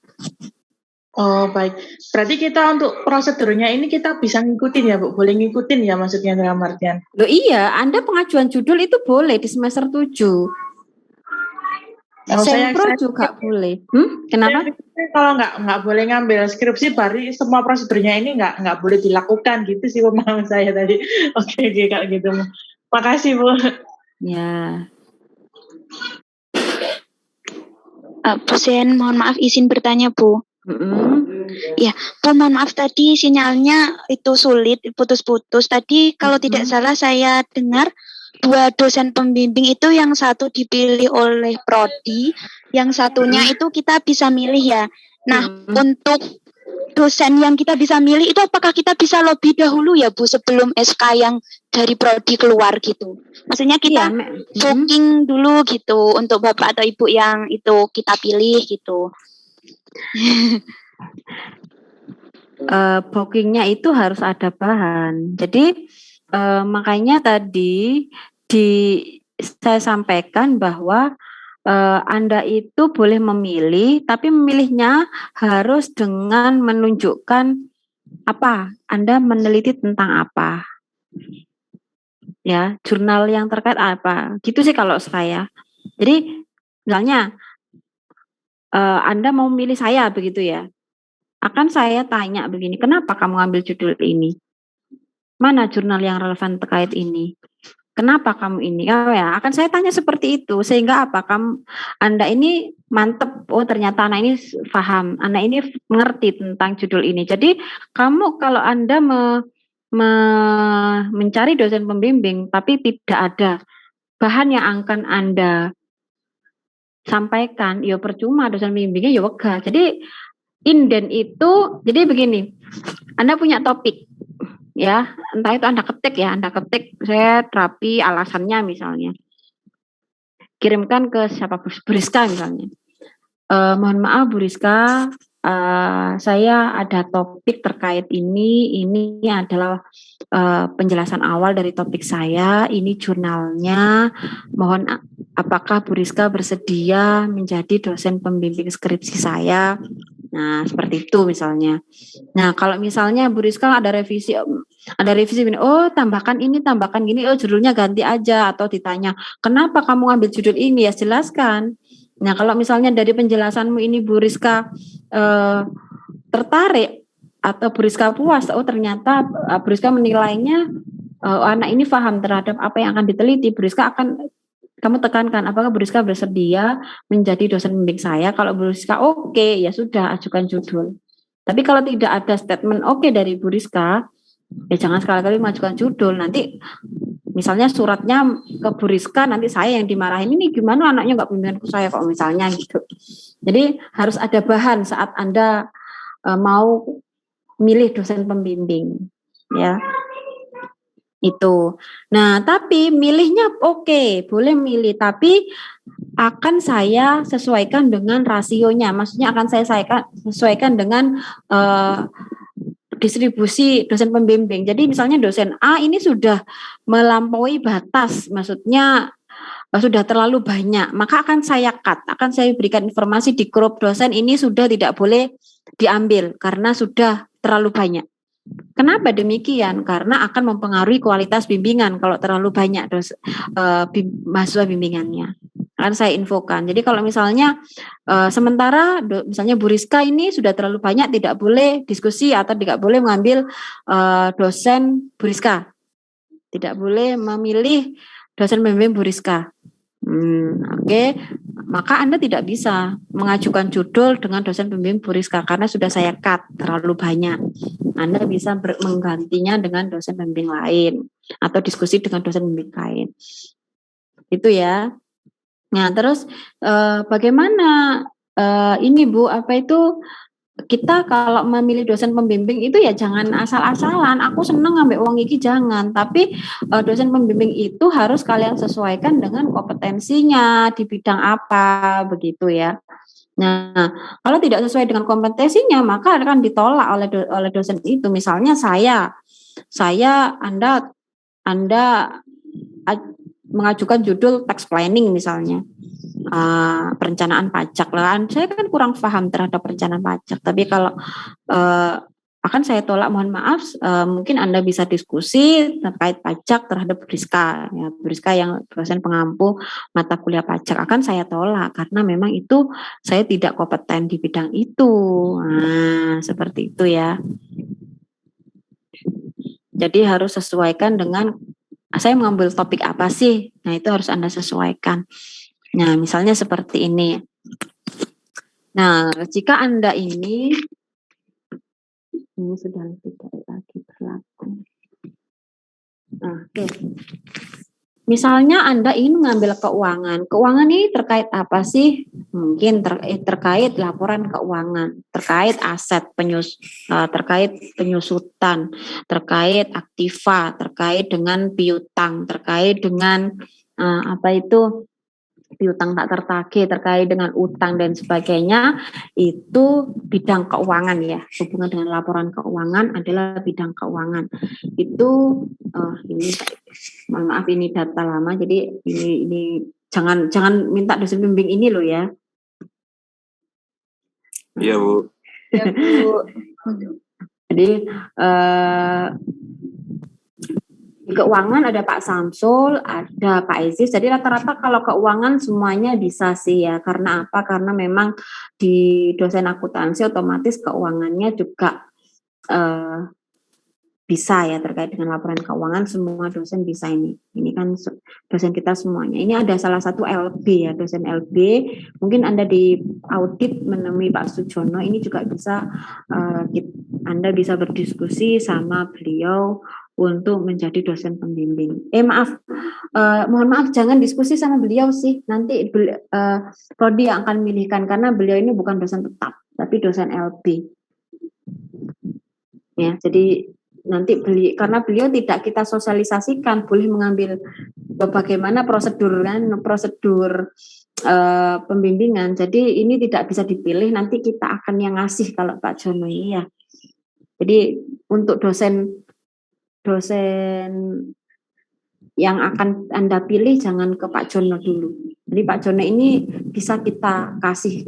Oh, baik. Berarti kita untuk prosedurnya ini kita bisa ngikutin ya, Bu? Boleh ngikutin ya maksudnya dalam artian? Loh iya, Anda pengajuan judul itu boleh di semester 7. Sempro juga boleh. Kenapa? Kalau nggak boleh ngambil skripsi, berarti semua prosedurnya ini nggak boleh dilakukan gitu sih pemahaman saya tadi. Oke, kayak gitu. Makasih, Bu. Ya. Bu Sen, mohon maaf izin bertanya, Bu. Ya, Bu, mohon maaf tadi sinyalnya itu sulit, putus-putus. Tadi kalau tidak salah saya dengar 2 dosen pembimbing itu yang satu dipilih oleh prodi, yang satunya itu kita bisa milih ya. Nah, untuk dosen yang kita bisa milih itu apakah kita bisa lobby dahulu ya, Bu, sebelum SK yang dari prodi keluar gitu? Maksudnya kita booking dulu gitu untuk Bapak atau Ibu yang itu kita pilih gitu. Bookingnya itu harus ada bahan. Jadi makanya tadi saya sampaikan bahwa Anda itu boleh memilih, tapi memilihnya harus dengan menunjukkan apa Anda meneliti tentang apa, ya jurnal yang terkait apa. Gitu sih kalau saya. Jadi misalnya Anda mau memilih saya begitu ya. Akan saya tanya begini, kenapa kamu ambil judul ini? Mana jurnal yang relevan terkait ini? Kenapa kamu ini? Oh ya, akan saya tanya seperti itu sehingga apa? Anda ini mantep. Oh, ternyata anak ini paham. Anak ini mengerti tentang judul ini. Jadi kamu kalau Anda mencari dosen pembimbing tapi tidak ada bahan yang akan Anda sampaikan, ya percuma dosen pembimbingnya ya wegah. Jadi inden itu, jadi begini. Anda punya topik. Ya, entah itu Anda ketik, saya terapi alasannya misalnya. Kirimkan ke siapa, Bu Rizka misalnya. Mohon maaf Bu Rizka, saya ada topik terkait ini adalah penjelasan awal dari topik saya, ini jurnalnya, mohon apakah Bu Rizka bersedia menjadi dosen pembimbing skripsi saya. Nah, seperti itu misalnya. Nah, kalau misalnya Bu Rizka ada revisi ini, oh tambahkan ini, tambahkan gini, oh judulnya ganti aja, atau ditanya, kenapa kamu ngambil judul ini, ya jelaskan. Nah, kalau misalnya dari penjelasanmu ini Bu Rizka tertarik atau Bu Rizka puas, oh ternyata Bu Rizka menilainya anak ini paham terhadap apa yang akan diteliti, Bu Rizka akan kamu tekankan, apakah Bu Rizka bersedia menjadi dosen pembimbing saya? Kalau Bu Rizka oke, ya sudah, ajukan judul. Tapi kalau tidak ada statement oke dari Bu Rizka, ya jangan sekali-kali mengajukan judul. Nanti misalnya suratnya ke Bu Rizka, nanti saya yang dimarahin, ini gimana anaknya nggak bimbinganku saya kok misalnya gitu. Jadi harus ada bahan saat Anda mau milih dosen pembimbing, ya. Itu. Nah, tapi milihnya oke, boleh milih, tapi akan saya sesuaikan dengan rasionya. Maksudnya akan saya sesuaikan dengan distribusi dosen pembimbing. Jadi misalnya dosen A ini sudah melampaui batas, maksudnya sudah terlalu banyak, maka akan saya cut, akan saya berikan informasi di grup dosen ini sudah tidak boleh diambil karena sudah terlalu banyak. Kenapa demikian? Karena akan mempengaruhi kualitas bimbingan kalau terlalu banyak mahasiswa bimbingannya. Akan saya infokan. Jadi kalau misalnya sementara misalnya Bu Rizka ini sudah terlalu banyak, tidak boleh diskusi atau tidak boleh mengambil dosen Bu Rizka. Tidak boleh memilih dosen pembimbing Bu Rizka. Oke. Maka Anda tidak bisa mengajukan judul dengan dosen pembimbing Bu Rizka karena sudah saya cut terlalu banyak. Anda bisa menggantinya dengan dosen pembimbing lain atau diskusi dengan dosen pembimbing lain. Itu ya. Nah, terus bagaimana ini Bu, apa itu kita kalau memilih dosen pembimbing itu ya jangan asal-asalan, aku seneng ngambil uang iki, jangan. Tapi dosen pembimbing itu harus kalian sesuaikan dengan kompetensinya di bidang apa, begitu ya. Nah, kalau tidak sesuai dengan kompetensinya maka akan ditolak oleh dosen itu. Misalnya Anda mengajukan judul tax planning misalnya. Perencanaan pajak lah, saya kan kurang paham terhadap perencanaan pajak, tapi kalau akan saya tolak, mohon maaf, mungkin Anda bisa diskusi terkait pajak terhadap Bu Rizka, ya, Bu Rizka yang dosen pengampu mata kuliah pajak, akan saya tolak karena memang itu saya tidak kompeten di bidang itu. Nah, seperti itu ya. Jadi harus sesuaikan dengan saya mengambil topik apa sih. Nah, itu harus Anda sesuaikan. Nah, misalnya seperti ini. Nah, jika Anda ini sudah tidak lagi berlaku. Oke. Misalnya Anda ingin mengambil keuangan. Keuangan ini terkait apa sih? Mungkin terkait laporan keuangan, terkait aset terkait penyusutan, terkait aktiva, terkait dengan piutang, terkait dengan piutang tak tertagih, terkait dengan utang dan sebagainya, itu bidang keuangan ya. Hubungan dengan laporan keuangan adalah bidang keuangan. Itu ini mohon maaf ini data lama, jadi ini jangan minta dosen pembimbing ini loh ya. Iya Bu. Ya Bu. Jadi di keuangan ada Pak Samsul, ada Pak Aziz. Jadi rata-rata kalau keuangan semuanya bisa sih ya. Karena apa? Karena memang di dosen akuntansi otomatis keuangannya juga bisa ya terkait dengan laporan keuangan, semua dosen bisa ini. Ini kan dosen kita semuanya. Ini ada salah satu LB ya, dosen LB. Mungkin Anda di audit menemui Pak Sujono, ini juga bisa Anda bisa berdiskusi sama beliau untuk menjadi dosen pembimbing. Mohon maaf, jangan diskusi sama beliau sih. Nanti Prodi yang akan memilihkan karena beliau ini bukan dosen tetap, tapi dosen LB. Ya, jadi nanti karena beliau tidak kita sosialisasikan, boleh mengambil bagaimana prosedur pembimbingan. Jadi ini tidak bisa dipilih, nanti kita akan yang ngasih kalau Pak Jono ini ya. Jadi untuk dosen yang akan Anda pilih jangan ke Pak Jono dulu. Jadi Pak Jono ini bisa kita kasih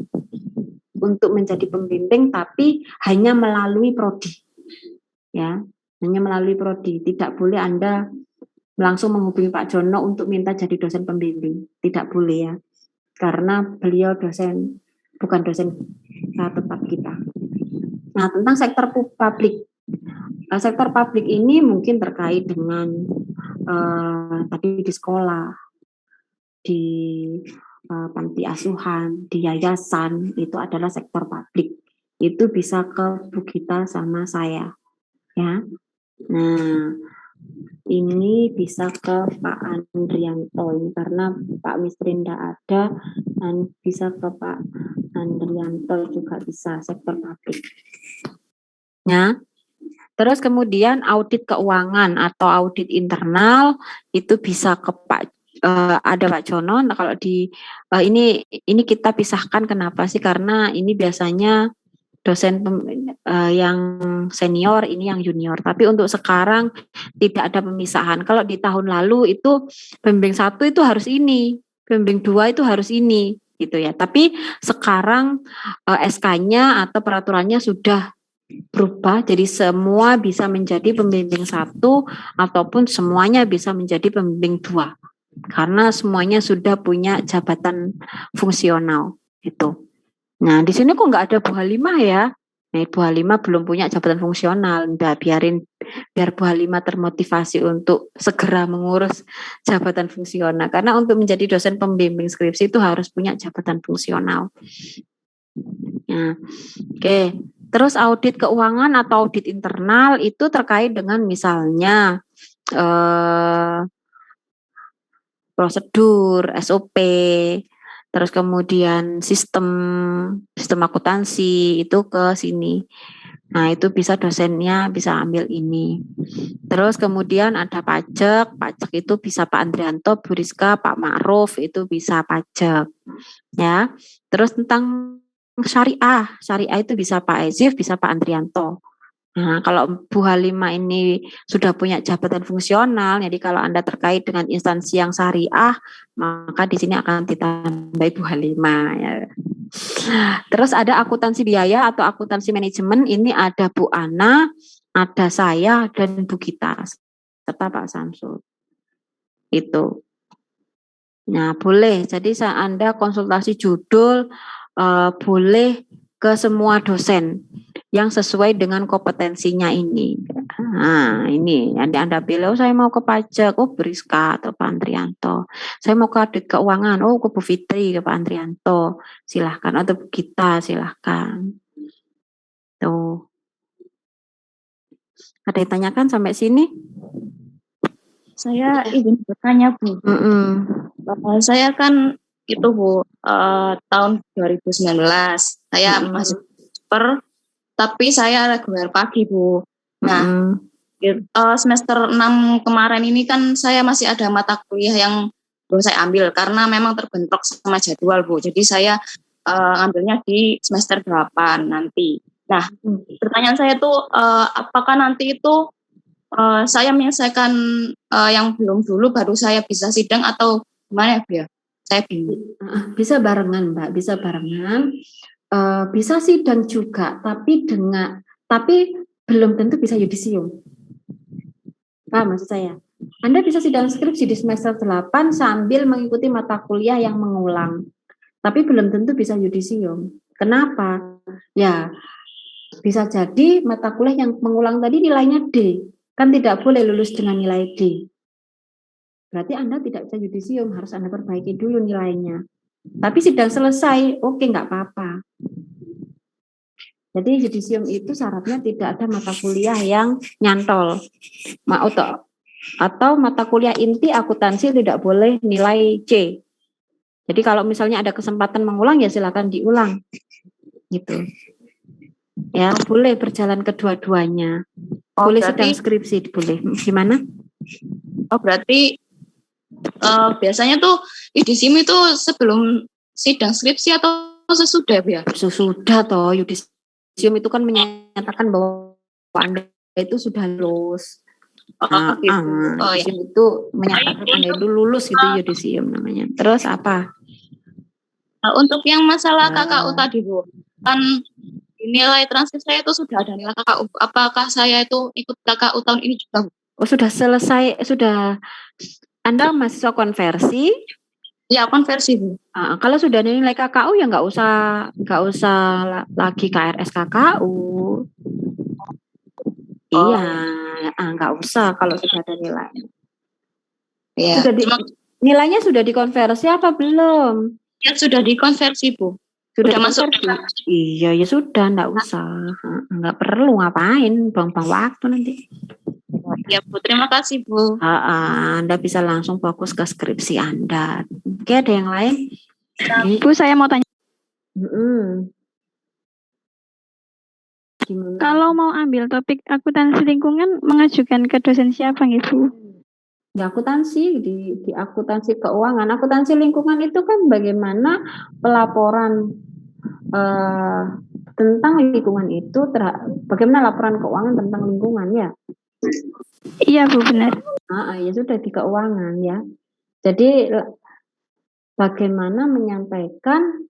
untuk menjadi pembimbing, tapi hanya melalui prodi. Ya, hanya melalui prodi. Tidak boleh Anda langsung menghubungi Pak Jono untuk minta jadi dosen pembimbing. Tidak boleh ya. Karena beliau bukan dosen tetap kita. Nah, tentang sektor publik. Sektor publik ini mungkin terkait dengan tadi di sekolah, di panti asuhan, di yayasan, itu adalah sektor publik. Itu bisa ke Bu Gita sama saya. Ya. Nah, ini bisa ke Pak Andrianto ini karena Pak Misrin tidak ada, dan bisa ke Pak Andrianto juga bisa sektor publik. Ya. Terus kemudian audit keuangan atau audit internal itu bisa ke ada Pak Jono. Nah, kalau di ini kita pisahkan, kenapa sih? Karena ini biasanya dosen yang senior, ini yang junior. Tapi untuk sekarang tidak ada pemisahan. Kalau di tahun lalu itu pembimbing 1 itu harus ini, pembimbing 2 itu harus ini, gitu ya. Tapi sekarang SK-nya atau peraturannya sudah berubah, jadi semua bisa menjadi pembimbing 1 ataupun semuanya bisa menjadi pembimbing 2 karena semuanya sudah punya jabatan fungsional itu. Nah, di sini kok nggak ada Bu Halimah ya? Nah, Bu Halimah belum punya jabatan fungsional. Udah biar Bu Halimah termotivasi untuk segera mengurus jabatan fungsional. Karena untuk menjadi dosen pembimbing skripsi itu harus punya jabatan fungsional. Nah, oke. Terus audit keuangan atau audit internal itu terkait dengan misalnya prosedur, SOP, terus kemudian sistem akuntansi itu ke sini. Nah, itu bisa dosennya bisa ambil ini. Terus kemudian ada pajak itu bisa Pak Andrianto, Bu Rizka, Pak Ma'ruf itu bisa pajak. Ya. Terus tentang syariah itu bisa Pak Ezif, bisa Pak Andrianto. Nah, kalau Bu Halimah ini sudah punya jabatan fungsional, jadi kalau Anda terkait dengan instansi yang syariah, maka di sini akan ditambah Bu Halimah. Ya. Terus ada akuntansi biaya atau akuntansi manajemen, ini ada Bu Ana, ada saya, dan Bu Gita, serta Pak Samsul. Itu. Nah, boleh. Jadi Anda konsultasi judul, boleh ke semua dosen yang sesuai dengan kompetensinya ini. Nah, ini Anda pilih, saya mau ke pajak, Bu Rizka atau Pak Andrianto. Saya mau ke audit keuangan, ke Bu Fitri, ke Pak Andrianto. Silahkan, atau Bu Gita, silahkan. Tuh. Ada yang tanyakan sampai sini? Saya izin bertanya, Bu. Saya kan itu Bu, tahun 2019 saya masih tapi saya reguler pagi Bu. Nah, semester 6 kemarin ini kan saya masih ada mata kuliah yang belum saya ambil karena memang terbentrok sama jadwal Bu. Jadi saya ambilnya di semester 8 nanti. Nah, pertanyaan saya tuh apakah nanti itu saya menyelesaikan yang belum dulu baru saya bisa sidang atau gimana ya Bu ya? Saya bingung. Bisa barengan Mbak, bisa barengan. Bisa sidang juga, tapi belum tentu bisa yudisium. Paham maksud saya? Anda bisa sidang skripsi di semester 8 sambil mengikuti mata kuliah yang mengulang. Tapi belum tentu bisa yudisium. Kenapa? Ya, bisa jadi mata kuliah yang mengulang tadi nilainya D. kan tidak boleh lulus dengan nilai D. Berarti Anda tidak bisa yudisium, harus Anda perbaiki dulu nilainya. Tapi sidang selesai, oke, nggak apa-apa. Jadi yudisium itu syaratnya tidak ada mata kuliah yang nyantol. Atau mata kuliah inti akuntansi tidak boleh nilai C. Jadi kalau misalnya ada kesempatan mengulang ya silakan diulang. Gitu. Ya, boleh berjalan kedua-duanya. Boleh sedang skripsi, boleh. Gimana? Oh, berarti biasanya tuh yudisium itu sebelum sidang skripsi atau sesudah ya? Sesudah toh, yudisium itu kan menyatakan bahwa Anda itu sudah lulus. Yudisium itu menyatakan Anda itu lulus gitu, yudisium namanya. Terus apa? Untuk yang masalah KKU tadi, Bu, kan nilai transkrip saya itu sudah ada nilai KKU. Apakah saya itu ikut KKU tahun ini juga, Bu? Oh, sudah selesai, sudah. Anda mahasiswa konversi? Ya, konversi, Bu. Kalau sudah nilai KKU ya nggak usah lagi KRS KKU. Iya, nggak usah kalau sudah ada nilai. Ya. Nilainya sudah dikonversi apa belum? Ya, sudah dikonversi, Bu. Sudah masuk. Iya, ya sudah, nggak usah. Nggak perlu ngapain, buang-buang waktu nanti. Ya, Bu, terima kasih, Bu. Anda bisa langsung fokus ke skripsi Anda. Oke, ada yang lain? Bu, saya mau tanya. Gimana? Kalau mau ambil topik akuntansi lingkungan, mengajukan ke dosen siapa nih, Bu? Di akuntansi, di akuntansi keuangan. Akuntansi lingkungan itu kan bagaimana pelaporan tentang lingkungan itu, bagaimana laporan keuangan tentang lingkungan ya? Iya, Bu, benar. Ya sudah di keuangan ya. Jadi bagaimana menyampaikan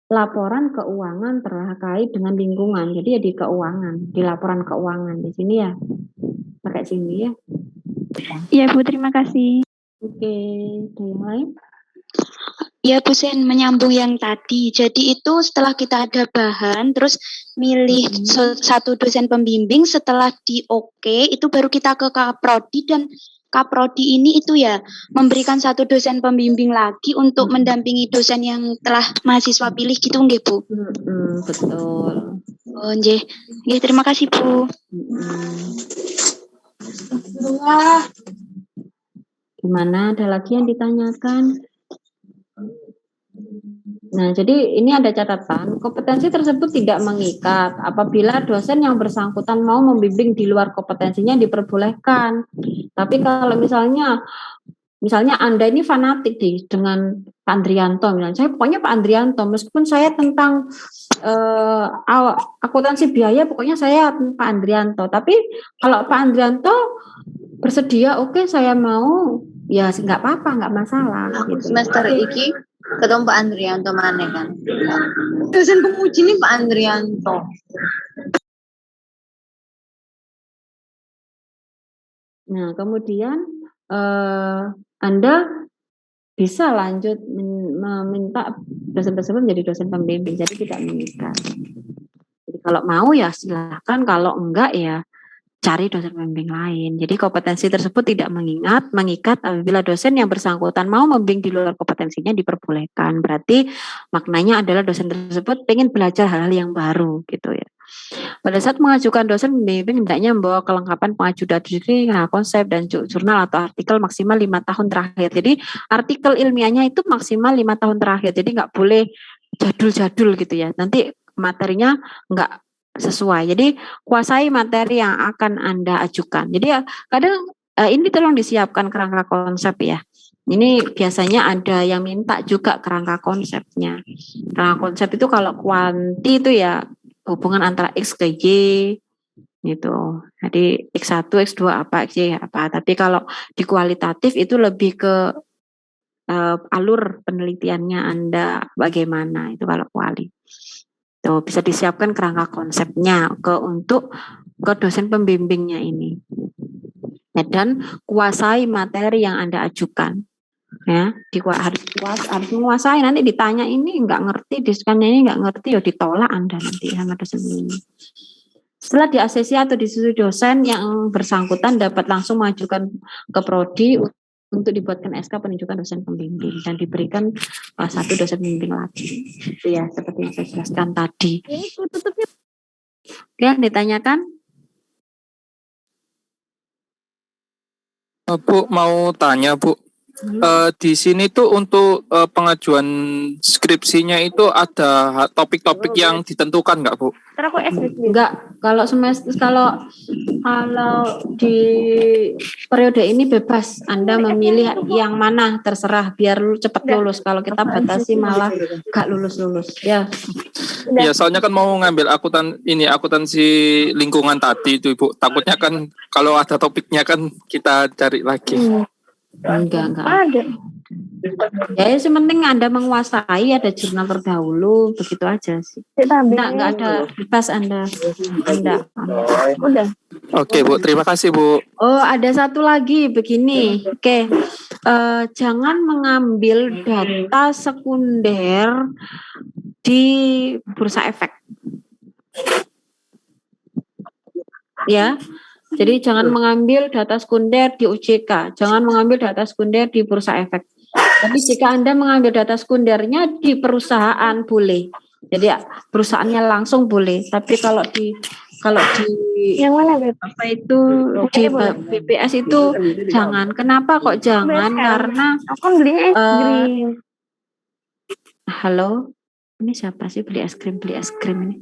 laporan keuangan terkait dengan lingkungan. Jadi ya di keuangan, di laporan keuangan di sini ya. Pakai sini ya. Iya, Bu, terima kasih. Oke, ada yang lain? Ya, Bu Sen, menyambung yang tadi. Jadi itu setelah kita ada bahan, terus milih satu dosen pembimbing, setelah di oke, itu baru kita ke Kaprodi, dan Kaprodi ini itu ya memberikan satu dosen pembimbing lagi untuk mendampingi dosen yang telah mahasiswa pilih gitu nggih, Bu? Betul. Oh, nggih. Nggih, terima kasih, Bu. Gimana? Ada lagi yang ditanyakan? Nah, jadi ini ada catatan, kompetensi tersebut tidak mengikat. Apabila dosen yang bersangkutan mau membimbing di luar kompetensinya diperbolehkan. Tapi kalau misalnya Anda ini fanatik dengan Pak Andrianto, misalnya, saya pokoknya Pak Andrianto, meskipun saya tentang akuntansi biaya, pokoknya saya Pak Andrianto. Tapi kalau Pak Andrianto bersedia, oke, saya mau, ya nggak apa-apa, nggak masalah. Gitu. Semester iki ketemu Pak Andrianto mana kan? Dosen penguji nih Pak Andrianto. Nah, kemudian Anda bisa lanjut meminta dosen tersebut menjadi dosen pembimbing, jadi tidak mengikat. Jadi kalau mau ya silahkan, kalau enggak ya cari dosen pembimbing lain. Jadi kompetensi tersebut tidak mengikat apabila dosen yang bersangkutan mau membimbing di luar kompetensinya diperbolehkan. Berarti maknanya adalah dosen tersebut pengen belajar hal-hal yang baru gitu ya. Pada saat mengajukan dosen pembimbing hendaknya membawa kelengkapan pengajuan studi, konsep dan jurnal atau artikel maksimal 5 tahun terakhir. Jadi artikel ilmiahnya itu maksimal 5 tahun terakhir. Jadi nggak boleh jadul-jadul gitu ya. Nanti materinya nggak sesuai. Jadi kuasai materi yang akan Anda ajukan. Jadi kadang ini tolong disiapkan kerangka konsep ya. Ini biasanya ada yang minta juga kerangka konsepnya. Kerangka konsep itu kalau kuanti itu ya hubungan antara X ke Y gitu. Jadi X1, X2 apa, X apa. Tapi kalau di kualitatif itu lebih ke alur penelitiannya Anda bagaimana itu kalau kuali. Tuh, bisa disiapkan kerangka konsepnya untuk dosen pembimbingnya ini. Dan kuasai materi yang Anda ajukan. Ya, harus menguasai. Nanti ditanya ini nggak ngerti, diskannya ini nggak ngerti, ya ditolak Anda nanti sama dosen ini. Setelah di ACC atau disetujui dosen, yang bersangkutan dapat langsung mengajukan ke prodi untuk dibuatkan SK penunjukan dosen pembimbing dan diberikan satu dosen pembimbing lagi. Itu ya, seperti yang saya jelaskan tadi. Oke, yang ditanyakan? Bu, mau tanya Bu, di sini tuh untuk pengajuan skripsinya itu ada topik-topik yang ditentukan nggak Bu? Enggak, kalau di periode ini bebas, Anda memilih yang mana terserah biar cepat lulus. Kalau kita batasi malah gak lulus ya. Ya, soalnya kan mau ngambil akuntansi lingkungan tadi itu Ibu. Takutnya kan kalau ada topiknya kan kita cari lagi. Enggak ada. Ya, yang penting Anda menguasai, ada jurnal terdahulu, begitu aja sih. Enggak ada bebas Anda. Udah. Oke Bu, terima kasih Bu. Oh, ada satu lagi begini. Oke. Jangan mengambil data sekunder di bursa efek. Ya. Jadi jangan mengambil data sekunder di OJK, jangan mengambil data sekunder di bursa efek. Tapi jika Anda mengambil data sekundernya di perusahaan boleh. Jadi perusahaannya langsung boleh. Tapi kalau di yang mana apa itu di BPS itu jangan. Kenapa kok jangan? Karena aku beli es krim. Halo, ini siapa sih beli es krim ini?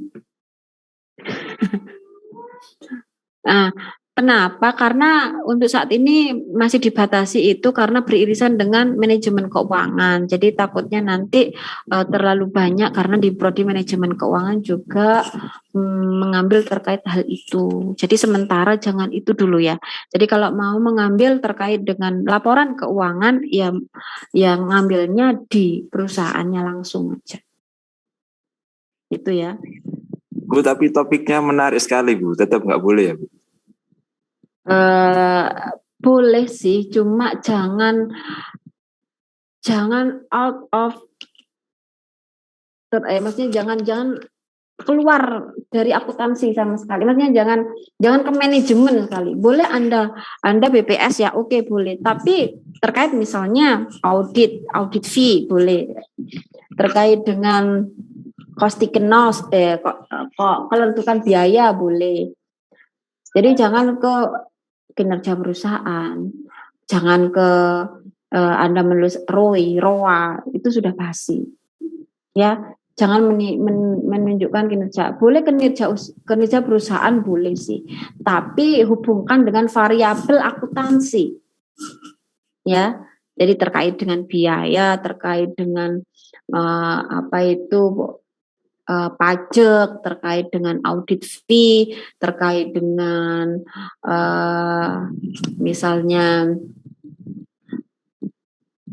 Nah, kenapa? Karena untuk saat ini masih dibatasi itu karena beririsan dengan manajemen keuangan. Jadi takutnya nanti terlalu banyak karena di prodi manajemen keuangan juga mengambil terkait hal itu. Jadi sementara jangan itu dulu ya. Jadi kalau mau mengambil terkait dengan laporan keuangan ya yang ngambilnya di perusahaannya langsung aja. Itu ya. Bu, tapi topiknya menarik sekali Bu, tetap nggak boleh ya Bu? Boleh sih, cuma jangan out of maksudnya jangan keluar dari akuntansi sama sekali. Maksudnya jangan ke manajemen sekali. Boleh Anda BPS ya, oke boleh. Tapi terkait misalnya audit fee boleh. Terkait dengan kostikenos kelentukan biaya boleh. Jadi jangan ke kinerja perusahaan, jangan ke Anda menulis ROA, itu sudah basi. Ya, jangan menunjukkan kinerja. Boleh kinerja perusahaan boleh sih, tapi hubungkan dengan variabel akuntansi. Ya, jadi terkait dengan biaya, terkait dengan pajak, terkait dengan audit fee, terkait dengan misalnya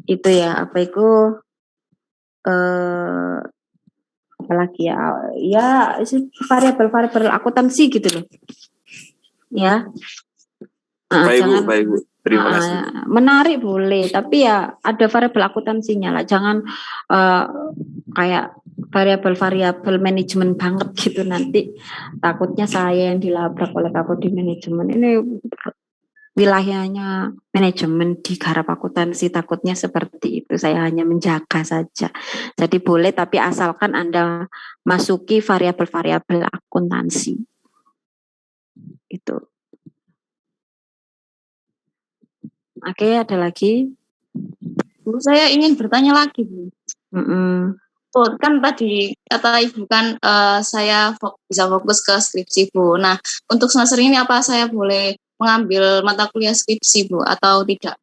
itu ya apalagi ya variabel akuntansi gitu loh ya. Baik Bu, terima kasih. Menarik boleh, tapi ya ada variabel akuntansinya lah, jangan kayak variabel manajemen banget gitu, nanti takutnya saya yang dilabrak oleh Kapodi manajemen. Ini wilayahnya manajemen digarap akuntansi, takutnya seperti itu. Saya hanya menjaga saja. Jadi boleh, tapi asalkan Anda masuki variabel-variabel akuntansi. Itu. Oke, ada lagi? Bu, saya ingin bertanya lagi Bu. Kan tadi kata Ibu kan saya bisa fokus ke skripsi Bu. Nah, untuk semester ini apa saya boleh mengambil mata kuliah skripsi Bu atau tidak?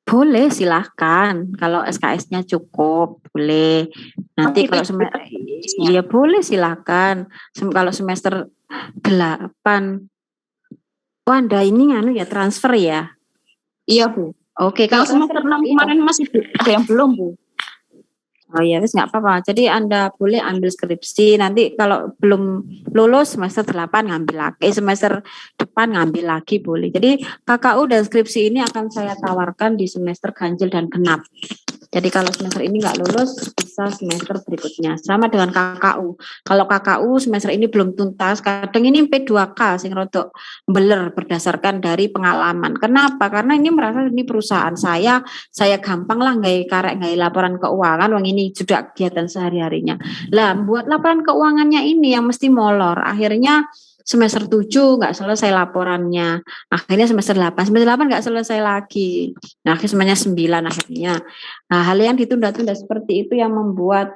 Boleh, silahkan. Kalau SKS-nya cukup, boleh. Nanti kalau ya boleh, silahkan. Kalau semester 8, Anda ini transfer ya? Iya Bu. Oke, kalau semester 6 kemarin masih ada yang belum Bu. Oh ya, nggak apa-apa. Jadi Anda boleh ambil skripsi. Nanti kalau belum lulus semester 8 ngambil lagi, semester depan ngambil lagi boleh. Jadi KKU dan skripsi ini akan saya tawarkan di semester ganjil dan genap. Jadi kalau semester ini nggak lulus, bisa semester berikutnya. Sama dengan KKU. Kalau KKU semester ini belum tuntas, kadang ini P2K sing rodok beler berdasarkan dari pengalaman. Kenapa? Karena ini merasa ini perusahaan saya gampang lah nggak laporan keuangan, wong ini sudah kegiatan sehari-harinya. Lah, buat laporan keuangannya ini yang mesti molor. Akhirnya semester 7 nggak selesai laporannya. Akhirnya semester 8 nggak selesai lagi. Nah, akhirnya semuanya 9 akhirnya. Nah, hal yang ditunda-tunda seperti itu yang membuat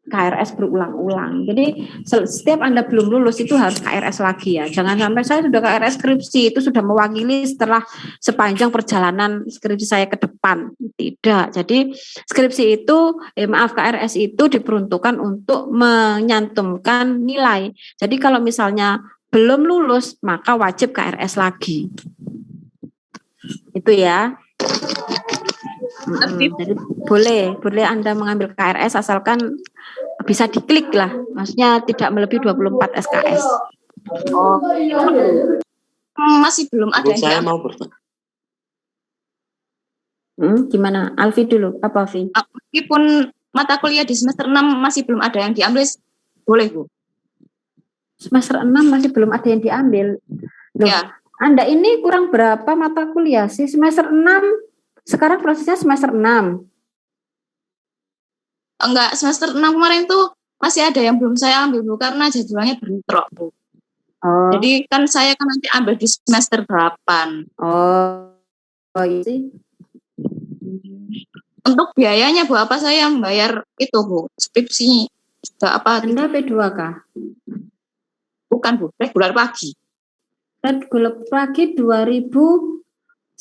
KRS berulang-ulang. Jadi setiap Anda belum lulus itu harus KRS lagi ya. Jangan sampai saya sudah KRS skripsi itu sudah mewakili setelah sepanjang perjalanan skripsi saya ke depan. Tidak. Jadi skripsi itu KRS itu diperuntukkan untuk menyantumkan nilai. Jadi kalau misalnya belum lulus maka wajib KRS lagi. Itu ya. Jadi boleh Anda mengambil KRS asalkan bisa diklik lah, maksudnya tidak melebihi 24 SKS. Oh, masih belum ada. Saya mau bertanya. Gimana? Alfi dulu, apa Alfi? Meskipun mata kuliah di semester 6 masih belum ada yang diambil, boleh Bu? Semester 6 masih belum ada yang diambil. Loh, ya. Anda ini kurang berapa mata kuliah sih? Semester 6, sekarang prosesnya semester 6. Enggak, semester 6 kemarin tuh masih ada yang belum saya ambil Bu, karena jadwalnya bentrok Bu. Oh. Jadi kan saya kan nanti ambil di semester 8. Oh iya sih. Untuk biayanya Bu, apa saya membayar itu Bu, skripsi apa? Anda P2K? Bukan Bu, regular pagi. Regular pagi 2019.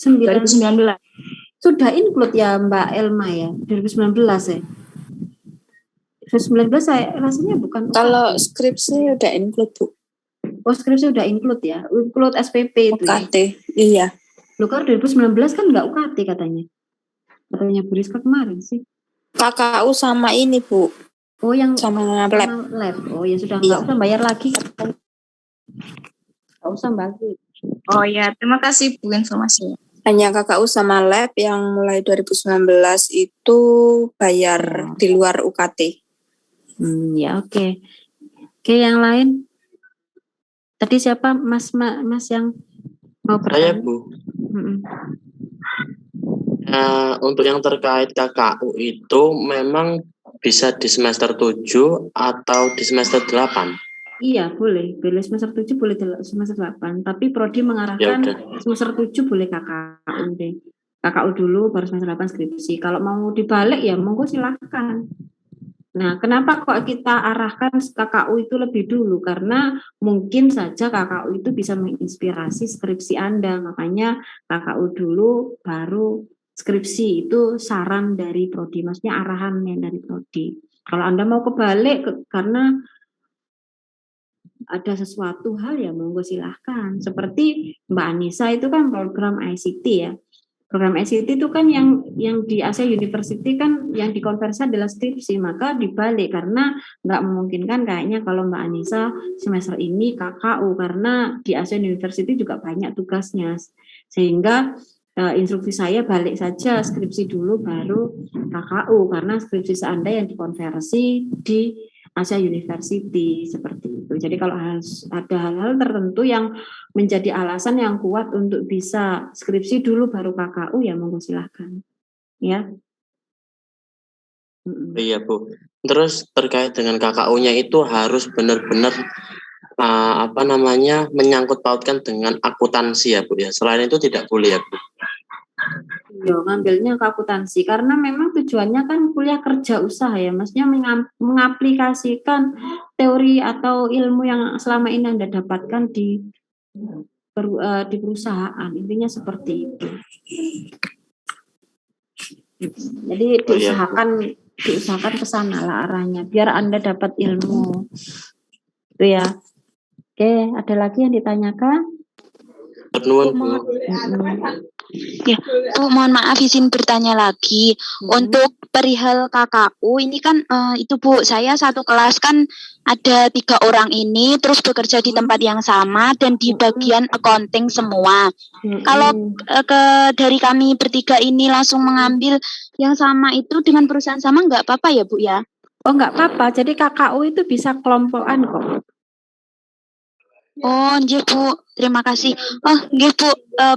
Sudah include ya Mbak Elma ya, 2019 ya. 2019 saya rasanya bukan. Kalau skripsi udah include Bu. Oh skripsi udah include ya, include SPP itu. UKT, iya. Loh kan 2019 kan nggak UKT katanya. Katanya Bu Rizka kemarin sih. KKU sama ini Bu. Oh yang sama lab. Oh ya sudah nggak usah bayar lagi. Nggak usah bagi. Oh ya, terima kasih Bu informasinya. Hanya KKU sama lab yang mulai 2019 itu bayar di luar UKT. Ya oke. Oke, yang lain. Tadi siapa Mas yang mau bertanya? Saya Bu. Untuk yang terkait KKU itu memang bisa di semester 7 atau di semester 8? Iya, boleh semester 7, boleh semester 8. Tapi Prodi mengarahkan semester 7 boleh KKU deh. KKU dulu, baru semester 8 skripsi. Kalau mau dibalik ya monggo silahkan. Nah, kenapa kok kita arahkan KKU itu lebih dulu? Karena mungkin saja KKU itu bisa menginspirasi skripsi Anda. Makanya KKU dulu, baru skripsi. Itu saran dari Prodi, maksudnya arahannya dari Prodi. Kalau Anda mau kebalik, karena ada sesuatu hal ya monggo silahkan. Seperti Mbak Anissa itu kan program ICT ya. Program ICT itu kan yang di Asia University kan yang dikonversi adalah skripsi, maka dibalik karena nggak memungkinkan kayaknya kalau Mbak Anissa semester ini KKU karena di Asia University juga banyak tugasnya, sehingga instruksi saya balik saja skripsi dulu baru KKU karena skripsi Anda yang dikonversi di Asia University seperti itu. Jadi kalau ada hal-hal tertentu yang menjadi alasan yang kuat untuk bisa skripsi dulu baru KKU ya monggo silahkan. Ya. Iya Bu. Terus terkait dengan KKU-nya itu harus benar-benar menyangkut pautkan dengan akuntansi ya Bu ya. Selain itu tidak boleh ya Bu. Ya, ngambilnya ke akuntansi karena memang tujuannya kan kuliah kerja usaha ya, maksudnya mengaplikasikan teori atau ilmu yang selama ini Anda dapatkan di perusahaan, intinya seperti itu. Jadi diusahakan ke sana lah arahnya biar Anda dapat ilmu. Itu ya. Oke, ada lagi yang ditanyakan? Ya, Bu, mohon maaf izin bertanya lagi. Untuk perihal KKU ini kan itu Bu, saya satu kelas kan ada 3 orang ini terus bekerja di tempat yang sama dan di bagian accounting semua. Kalau dari kami bertiga ini langsung mengambil yang sama itu dengan perusahaan sama nggak apa-apa ya Bu ya? Oh, nggak apa-apa. Jadi KKU itu bisa kelompokan kok. Oh, nggih Bu, terima kasih. Oh, nggih Bu,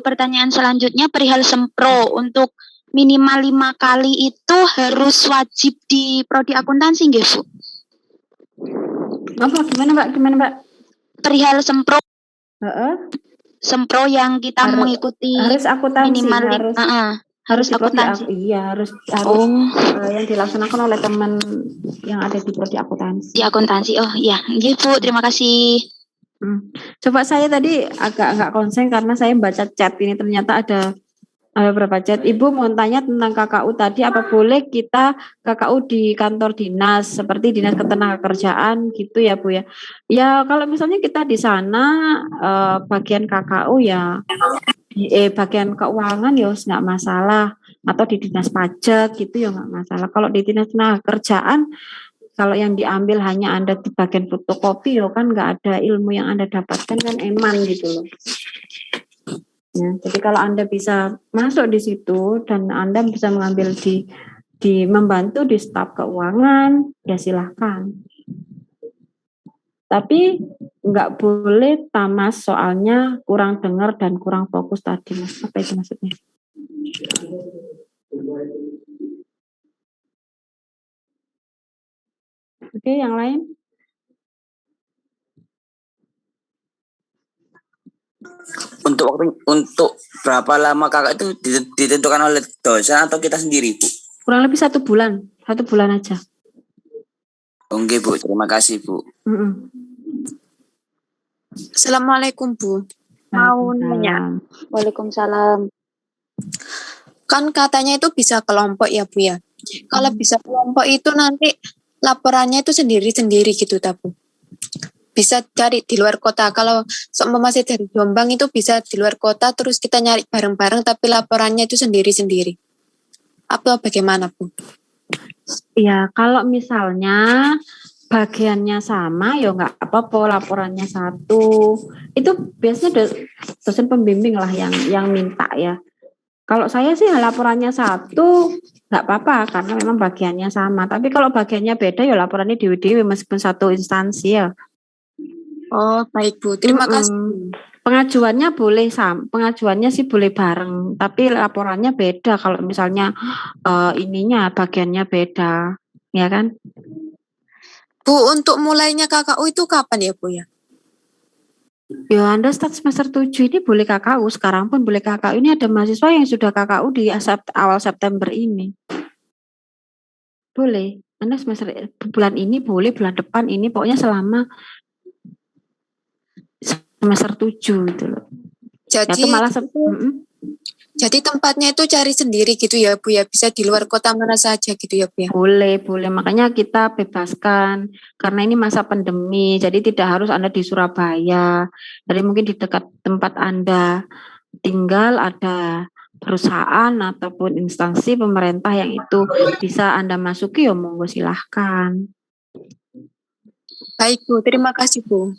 pertanyaan selanjutnya perihal sempro untuk minimal 5 kali itu harus wajib di prodi akuntansi nggih Bu? Apa gimana Mbak? Perihal sempro. Heeh. Sempro yang kita mengikuti harus akuntansi, minimal harus akuntansi. Iya, harus yang dilaksanakan oleh teman yang ada di prodi akuntansi. Di akuntansi. Oh, iya, nggih Bu, terima kasih. Coba saya tadi agak konsen karena saya baca chat ini ternyata ada beberapa chat. Ibu mau tanya tentang KKU tadi, apa boleh kita KKU di kantor dinas seperti dinas ketenagakerjaan gitu ya Bu ya? Ya kalau misalnya kita di sana bagian KKU ya bagian keuangan ya nggak masalah, atau di dinas pajak gitu ya nggak masalah. Kalau di dinas ketenagakerjaan kalau yang diambil hanya Anda di bagian fotokopi, ya kan nggak ada ilmu yang Anda dapatkan kan eman gitu loh. Ya, jadi kalau Anda bisa masuk di situ dan Anda bisa mengambil di membantu di staf keuangan, ya silahkan. Tapi nggak boleh tamas soalnya kurang dengar dan kurang fokus tadi, Mas. Apa itu maksudnya? Oke, yang lain? Untuk berapa lama kakak itu ditentukan oleh dosen atau kita sendiri, Bu? Kurang lebih 1 bulan. 1 bulan aja. Oke, Bu. Terima kasih, Bu. Assalamualaikum Bu. Mau nanya. Waalaikumsalam. Kan katanya itu bisa kelompok ya Bu ya. Kalau bisa kelompok itu nanti laporannya itu sendiri-sendiri gitu tak Bu? Bisa cari di luar kota. Kalau seumpama masih dari Jombang itu bisa di luar kota terus kita nyari bareng-bareng tapi laporannya itu sendiri-sendiri. Apa bagaimana Bu? Ya kalau misalnya bagiannya sama ya nggak apa-apa, laporannya satu. Itu biasanya dosen pembimbing lah yang minta ya. Kalau saya sih laporannya satu nggak apa-apa karena memang bagiannya sama. Tapi kalau bagiannya beda ya laporannya dewe-dewe meskipun satu instansi ya. Oh baik Bu, terima kasih. Pengajuannya boleh pengajuannya sih boleh bareng, tapi laporannya beda kalau misalnya ininya bagiannya beda, ya kan? Bu, untuk mulainya KKU itu kapan ya Bu ya? Ya Anda start semester 7 ini boleh KKU, sekarang pun boleh KKU. Ini ada mahasiswa yang sudah KKU di awal September ini. Boleh, Anda semester bulan ini boleh, bulan depan ini, pokoknya selama semester 7 gitu loh. Jadi malah jadi tempatnya itu cari sendiri gitu ya Bu ya, bisa di luar kota mana saja gitu ya Bu ya. Boleh, makanya kita bebaskan karena ini masa pandemi, jadi tidak harus Anda di Surabaya. Jadi mungkin di dekat tempat Anda tinggal ada perusahaan ataupun instansi pemerintah yang itu bisa Anda masuki ya monggo silahkan. Baik Bu, terima kasih Bu.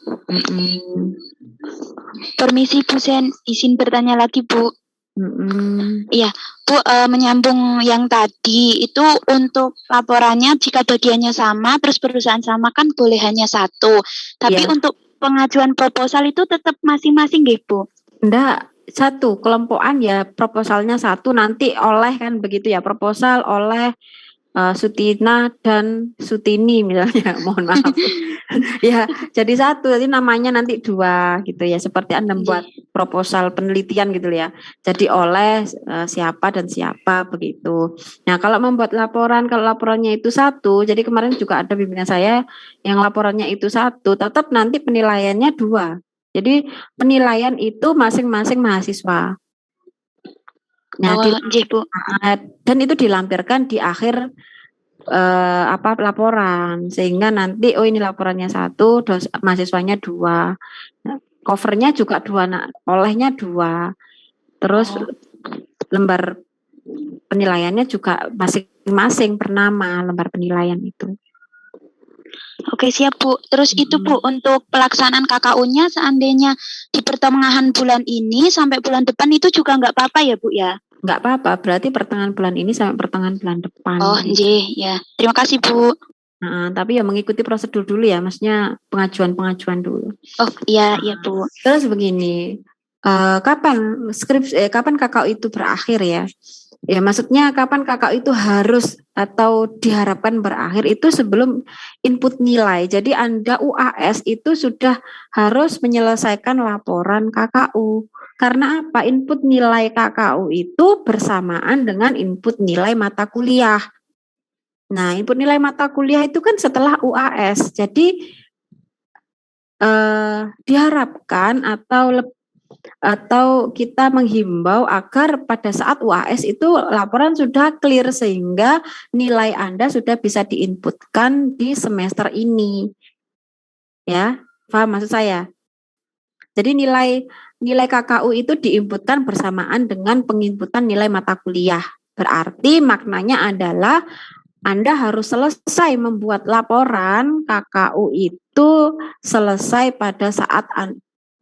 Permisi Bu Sen, izin bertanya lagi Bu. Iya Bu, menyambung yang tadi itu untuk laporannya jika bagiannya sama terus perusahaan sama kan boleh hanya satu. Tapi untuk pengajuan proposal itu tetap masing-masing nggih Bu? Enggak, satu kelompokan ya proposalnya satu, nanti oleh kan begitu ya, proposal oleh Sutina dan Sutini misalnya, mohon maaf. Ya, jadi satu, jadi namanya nanti 2 gitu ya, seperti Anda membuat proposal penelitian gitu ya. Jadi oleh siapa dan siapa begitu. Nah, kalau membuat laporan, kalau laporannya itu satu, jadi kemarin juga ada bimbingan saya yang laporannya itu satu, tetap nanti penilaiannya 2. Jadi penilaian itu masing-masing mahasiswa. Nah, dan itu dilampirkan di akhir laporan sehingga nanti ini laporannya satu, mahasiswanya 2, covernya juga 2, olehnya 2, terus lembar penilaiannya juga masing-masing per nama lembar penilaian itu. Oke, siap Bu. Terus itu Bu, untuk pelaksanaan KKU-nya seandainya di pertengahan bulan ini sampai bulan depan itu juga nggak apa-apa ya Bu ya? Nggak apa-apa, berarti pertengahan bulan ini sampai pertengahan bulan depan. Oh, nggih, ya. Terima kasih Bu. Nah, tapi ya mengikuti prosedur dulu ya, maksudnya pengajuan dulu. Oh, iya, iya Bu. Terus begini, kapan kapan KKU itu berakhir ya? Ya, maksudnya kapan KKU itu harus atau diharapkan berakhir itu sebelum input nilai. Jadi Anda UAS itu sudah harus menyelesaikan laporan KKU. Karena apa? Input nilai KKU itu bersamaan dengan input nilai mata kuliah. Nah, input nilai mata kuliah itu kan setelah UAS. Jadi diharapkan atau kita menghimbau agar pada saat UAS itu laporan sudah clear sehingga nilai Anda sudah bisa diinputkan di semester ini. Ya, paham maksud saya? Jadi nilai KKU itu diinputkan bersamaan dengan penginputan nilai mata kuliah. Berarti maknanya adalah Anda harus selesai membuat laporan KKU itu selesai pada saat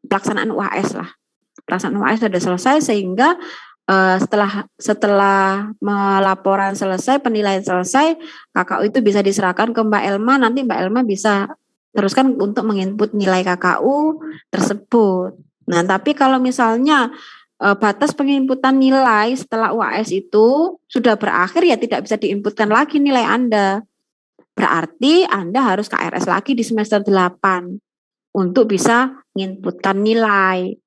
pelaksanaan UAS lah. Pelaksanaan UAS sudah selesai sehingga setelah laporan selesai, penilaian selesai, KKU itu bisa diserahkan ke Mbak Elma. Nanti Mbak Elma bisa teruskan untuk menginput nilai KKU tersebut. Nah, tapi kalau misalnya batas penginputan nilai setelah UAS itu sudah berakhir ya tidak bisa diinputkan lagi nilai Anda. Berarti Anda harus KRS lagi di semester 8 untuk bisa menginputkan nilai.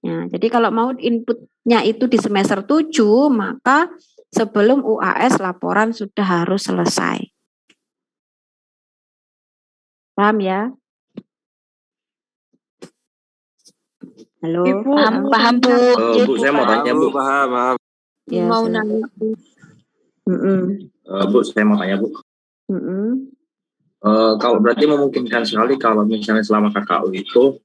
Ya, jadi kalau mau inputnya itu di semester 7, maka sebelum UAS laporan sudah harus selesai. Paham ya? Halo. Paham Bu. Bu, saya mau tanya Bu. Paham. Ya, Mau silakan. nanya. Bu, saya mau tanya Bu. Kalau berarti memungkinkan sekali kalau misalnya selama KKU itu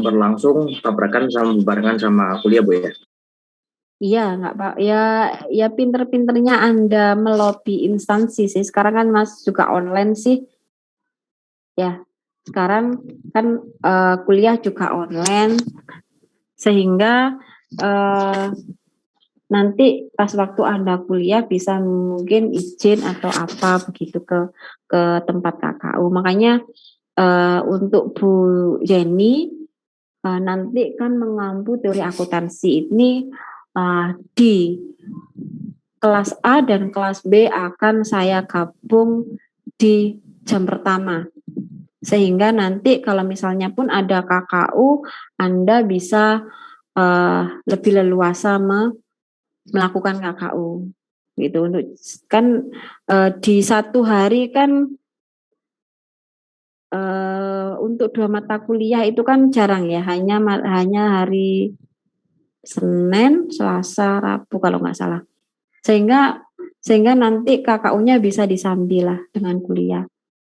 berlangsung tabrakan sama barengan sama kuliah Bu ya? Iya, nggak Pak. Ya pinter-pinternya Anda melobi instansi sih. Sekarang kan Mas juga online sih. Ya, sekarang kan kuliah juga online, sehingga nanti pas waktu Anda kuliah bisa mungkin izin atau apa begitu ke tempat KKU. Makanya untuk Bu Jenny nanti kan mengampu teori akuntansi ini di kelas A dan kelas B akan saya gabung di jam pertama. Sehingga nanti kalau misalnya pun ada KKU, Anda bisa lebih leluasa melakukan KKU. Gitu. Untuk kan di satu hari kan untuk 2 mata kuliah itu kan jarang ya, hanya hari Senin, Selasa, Rabu kalau nggak salah. Sehingga nanti KKU-nya bisa disambil lah dengan kuliah.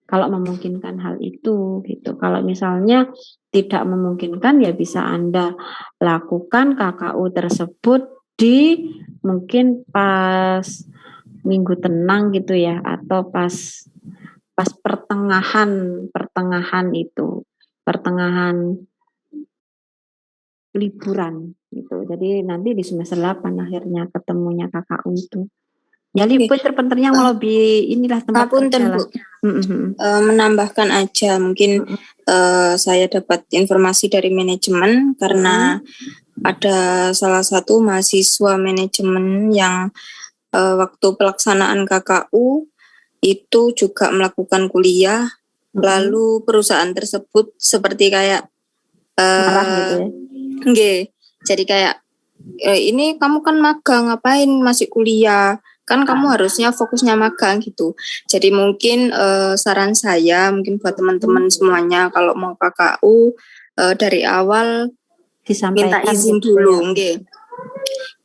Kalau memungkinkan hal itu gitu. Kalau misalnya tidak memungkinkan ya bisa Anda lakukan KKU tersebut di mungkin pas minggu tenang gitu ya, atau pas pertengahan liburan gitu. Jadi nanti di semester 8 akhirnya ketemunya KKU itu. Jadi pinter-pinternya melobi inilah tempat kerja lah. Menambahkan aja mungkin saya dapat informasi dari manajemen karena ada salah satu mahasiswa manajemen yang waktu pelaksanaan KKU itu juga melakukan kuliah, lalu perusahaan tersebut seperti kayak jadi kayak ini kamu kan magang, ngapain masih kuliah, kan kamu harusnya fokusnya magang gitu. Jadi mungkin saran saya mungkin buat teman-teman semuanya kalau mau KKU dari awal minta izin dulu,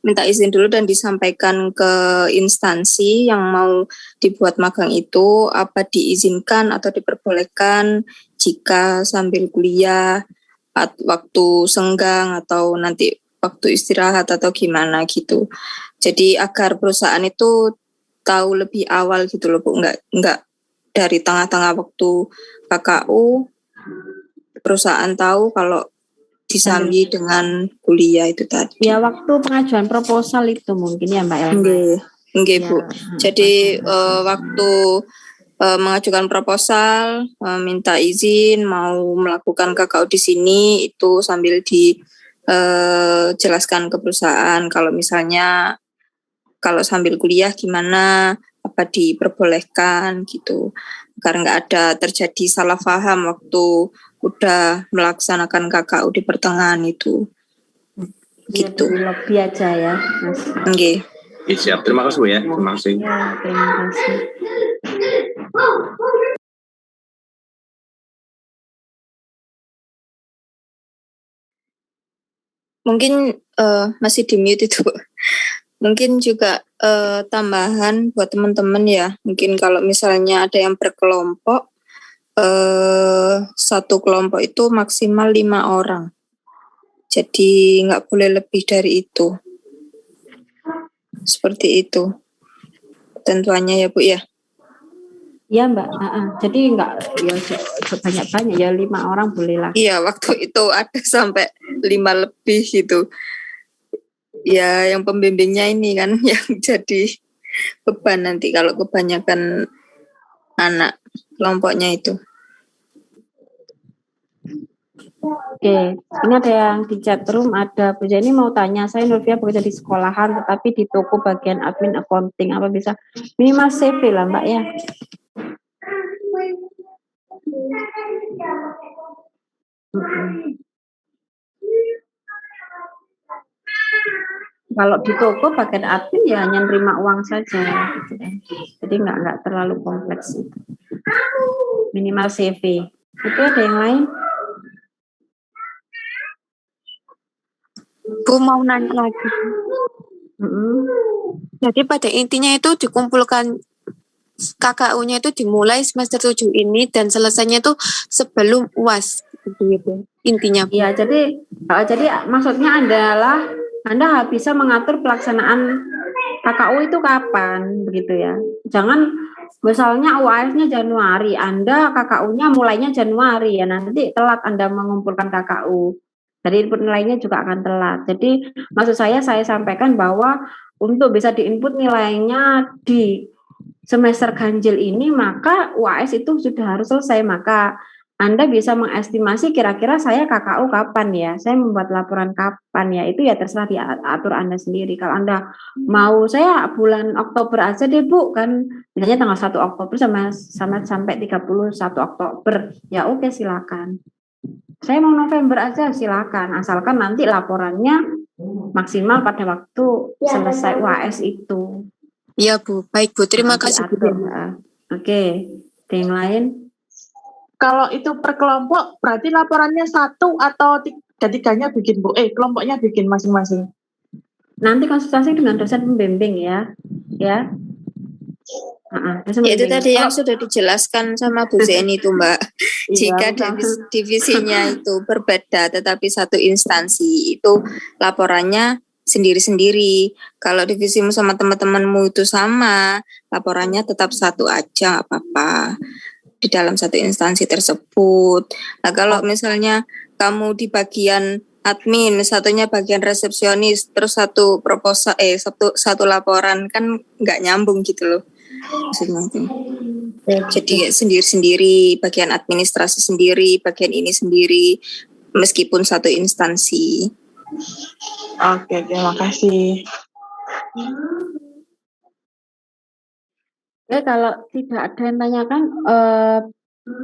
minta izin dulu dan disampaikan ke instansi yang mau dibuat magang itu apa diizinkan atau diperbolehkan jika sambil kuliah waktu senggang atau nanti waktu istirahat atau gimana gitu. Jadi agar perusahaan itu tahu lebih awal gitu loh Bu, nggak dari tengah-tengah waktu KKU perusahaan tahu kalau disambi dengan kuliah itu tadi. Ya waktu pengajuan proposal itu mungkin ya Mbak Elma. Nggih Bu. Jadi waktu mengajukan proposal, minta izin mau melakukan KKU di sini itu sambil dijelaskan ke perusahaan kalau misalnya kalau sambil kuliah gimana, apa diperbolehkan gitu. Agar nggak ada terjadi salah paham waktu udah melaksanakan KKU di pertengahan itu. Gitu. Lebih aja ya, Mas. Nggih. Siap. Terima kasih Bu ya. Terima kasih. Ya, terima kasih. Mungkin masih di mute itu. Mungkin juga tambahan buat teman-teman ya. Mungkin kalau misalnya ada yang berkelompok, satu kelompok itu maksimal 5 orang. Jadi nggak boleh lebih dari itu. Seperti itu. Ketentuannya ya Bu ya. Iya Mbak, jadi nggak ya banyak-banyak ya 5 orang boleh lah. Iya waktu itu ada sampai 5 lebih gitu. Ya yang pembimbingnya ini kan yang jadi beban nanti kalau kebanyakan anak kelompoknya itu. Oke, ini ada yang di chat room, ada Bu Jenny mau tanya, saya Nurvia bekerja di sekolahan tetapi di toko bagian admin accounting, apa bisa minimal CV lah Mbak ya? Kalau di toko bagian admin ya hanya nerima uang saja, gitu kan. Jadi nggak terlalu kompleks itu. Minimal CV. Itu ada yang lain? Bu mau nanya lagi. Jadi pada intinya itu dikumpulkan KKU-nya itu dimulai semester 7 ini dan selesainya itu sebelum UAS gitu. Intinya. Iya, jadi maksudnya adalah Anda bisa mengatur pelaksanaan KKU itu kapan begitu ya. Jangan misalnya UAS-nya Januari, Anda KKU-nya mulainya Januari ya, nanti telat Anda mengumpulkan KKU. Jadi input nilainya juga akan telat. Jadi maksud saya sampaikan bahwa untuk bisa diinput nilainya di semester ganjil ini, maka UAS itu sudah harus selesai. Maka Anda bisa mengestimasi kira-kira saya KKU kapan ya, saya membuat laporan kapan ya, itu ya terserah diatur Anda sendiri. Kalau Anda mau saya bulan Oktober aja deh Bu, kan misalnya tanggal 1 Oktober sampai 31 Oktober, ya oke silakan. Saya mau November aja silakan, asalkan nanti laporannya maksimal pada waktu selesai UAS itu. Iya Bu, baik Bu, terima kasih Bu. Oke, ada yang lain? Kalau itu per kelompok berarti laporannya 1 atau 3-tiganya bikin Bu? Kelompoknya bikin masing-masing. Nanti konsultasi dengan dosen pembimbing ya. Ya. Ya itu tadi yang sudah dijelaskan sama Bu Zeni itu Mbak. Jika divisinya itu berbeda tetapi satu instansi itu laporannya sendiri-sendiri. Kalau divisimu sama teman-temanmu itu sama, laporannya tetap satu aja apa-apa di dalam satu instansi tersebut. Nah kalau misalnya kamu di bagian admin, satunya bagian resepsionis, terus satu proposal, satu laporan kan nggak nyambung gitu loh. Maksudnya itu. Jadi sendiri-sendiri, bagian administrasi sendiri, bagian ini sendiri, meskipun satu instansi. Oke, terima kasih. Oke, kalau tidak ada yang tanyakan,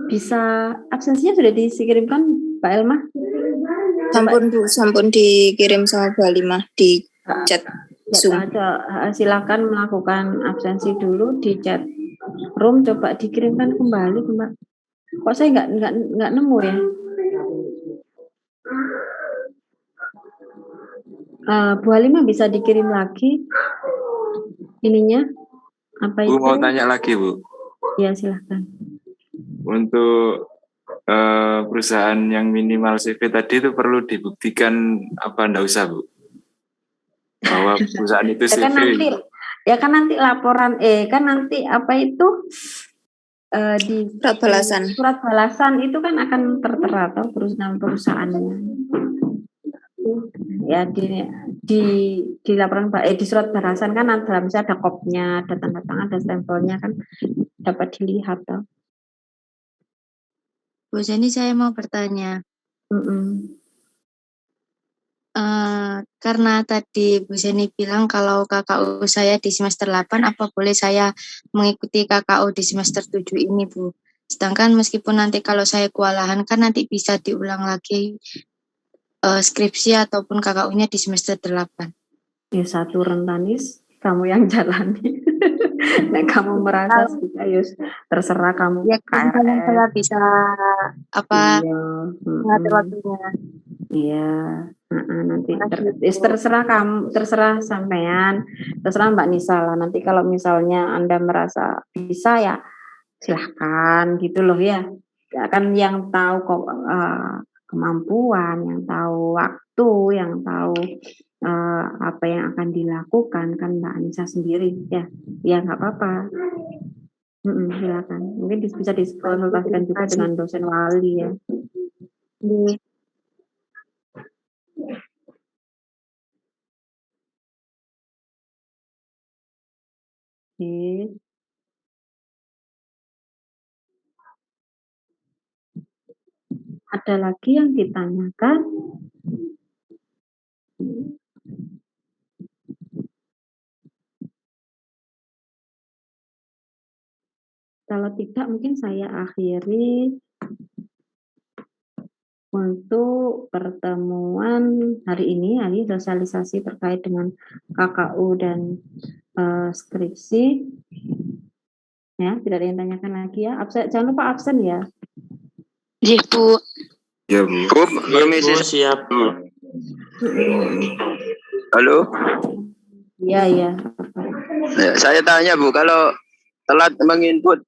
bisa absensinya sudah dikirimkan Mbak Elma? Sampun Bu, sampun dikirim sama Bu Halimah di chat Zoom. Silakan melakukan absensi dulu di chat room, coba dikirimkan kembali Mbak. Kok saya nggak nemu ya? Bu Halimah bisa dikirim lagi ininya apa Bu itu? mau tanya lagi Bu. Ya silahkan. Untuk perusahaan yang minimal CV tadi itu perlu dibuktikan apa enggak usah Bu? bahwa perusahaan itu Ya kan nanti laporan kan nanti apa itu di surat balasan itu kan akan tertera atau perusahaannya. Ya di laporan di surat balasan kan dalamnya ada kopnya, ada tanda tangan, ada stempelnya kan dapat dilihat toh. Bu Jenny, saya mau bertanya. Karena tadi Bu Jenny bilang kalau KKU saya di semester 8, apa boleh saya mengikuti KKU di semester 7 ini, Bu? Sedangkan meskipun nanti kalau saya kewalahan kan nanti bisa diulang lagi skripsi ataupun KKU-nya di semester 8. Ya satu rentanis, kamu yang jalani. Nah, kamu merasa juga terserah kamu. Ya kan saya bisa mengatur waktunya. Iya, nanti terserah kamu, terserah sampean, terserah Mbak Nisa lah. Nanti kalau misalnya Anda merasa bisa ya silahkan gitu loh ya. Kan yang tahu kok kemampuan, yang tahu waktu, yang tahu apa yang akan dilakukan kan Mbak Nisa sendiri ya. Ya nggak apa-apa. Silakan. Mungkin bisa dikonsultasikan juga dengan dosen wali ya. Ada lagi yang ditanyakan? Kalau tidak mungkin saya akhiri untuk pertemuan hari ini sosialisasi terkait dengan KKU dan skripsi. Ya, tidak ada yang tanyakan lagi ya. Jangan lupa absen ya. Iya, Bu. Ya, Bu. Permisi, siap. Halo. Iya. Saya tanya Bu, kalau telat menginput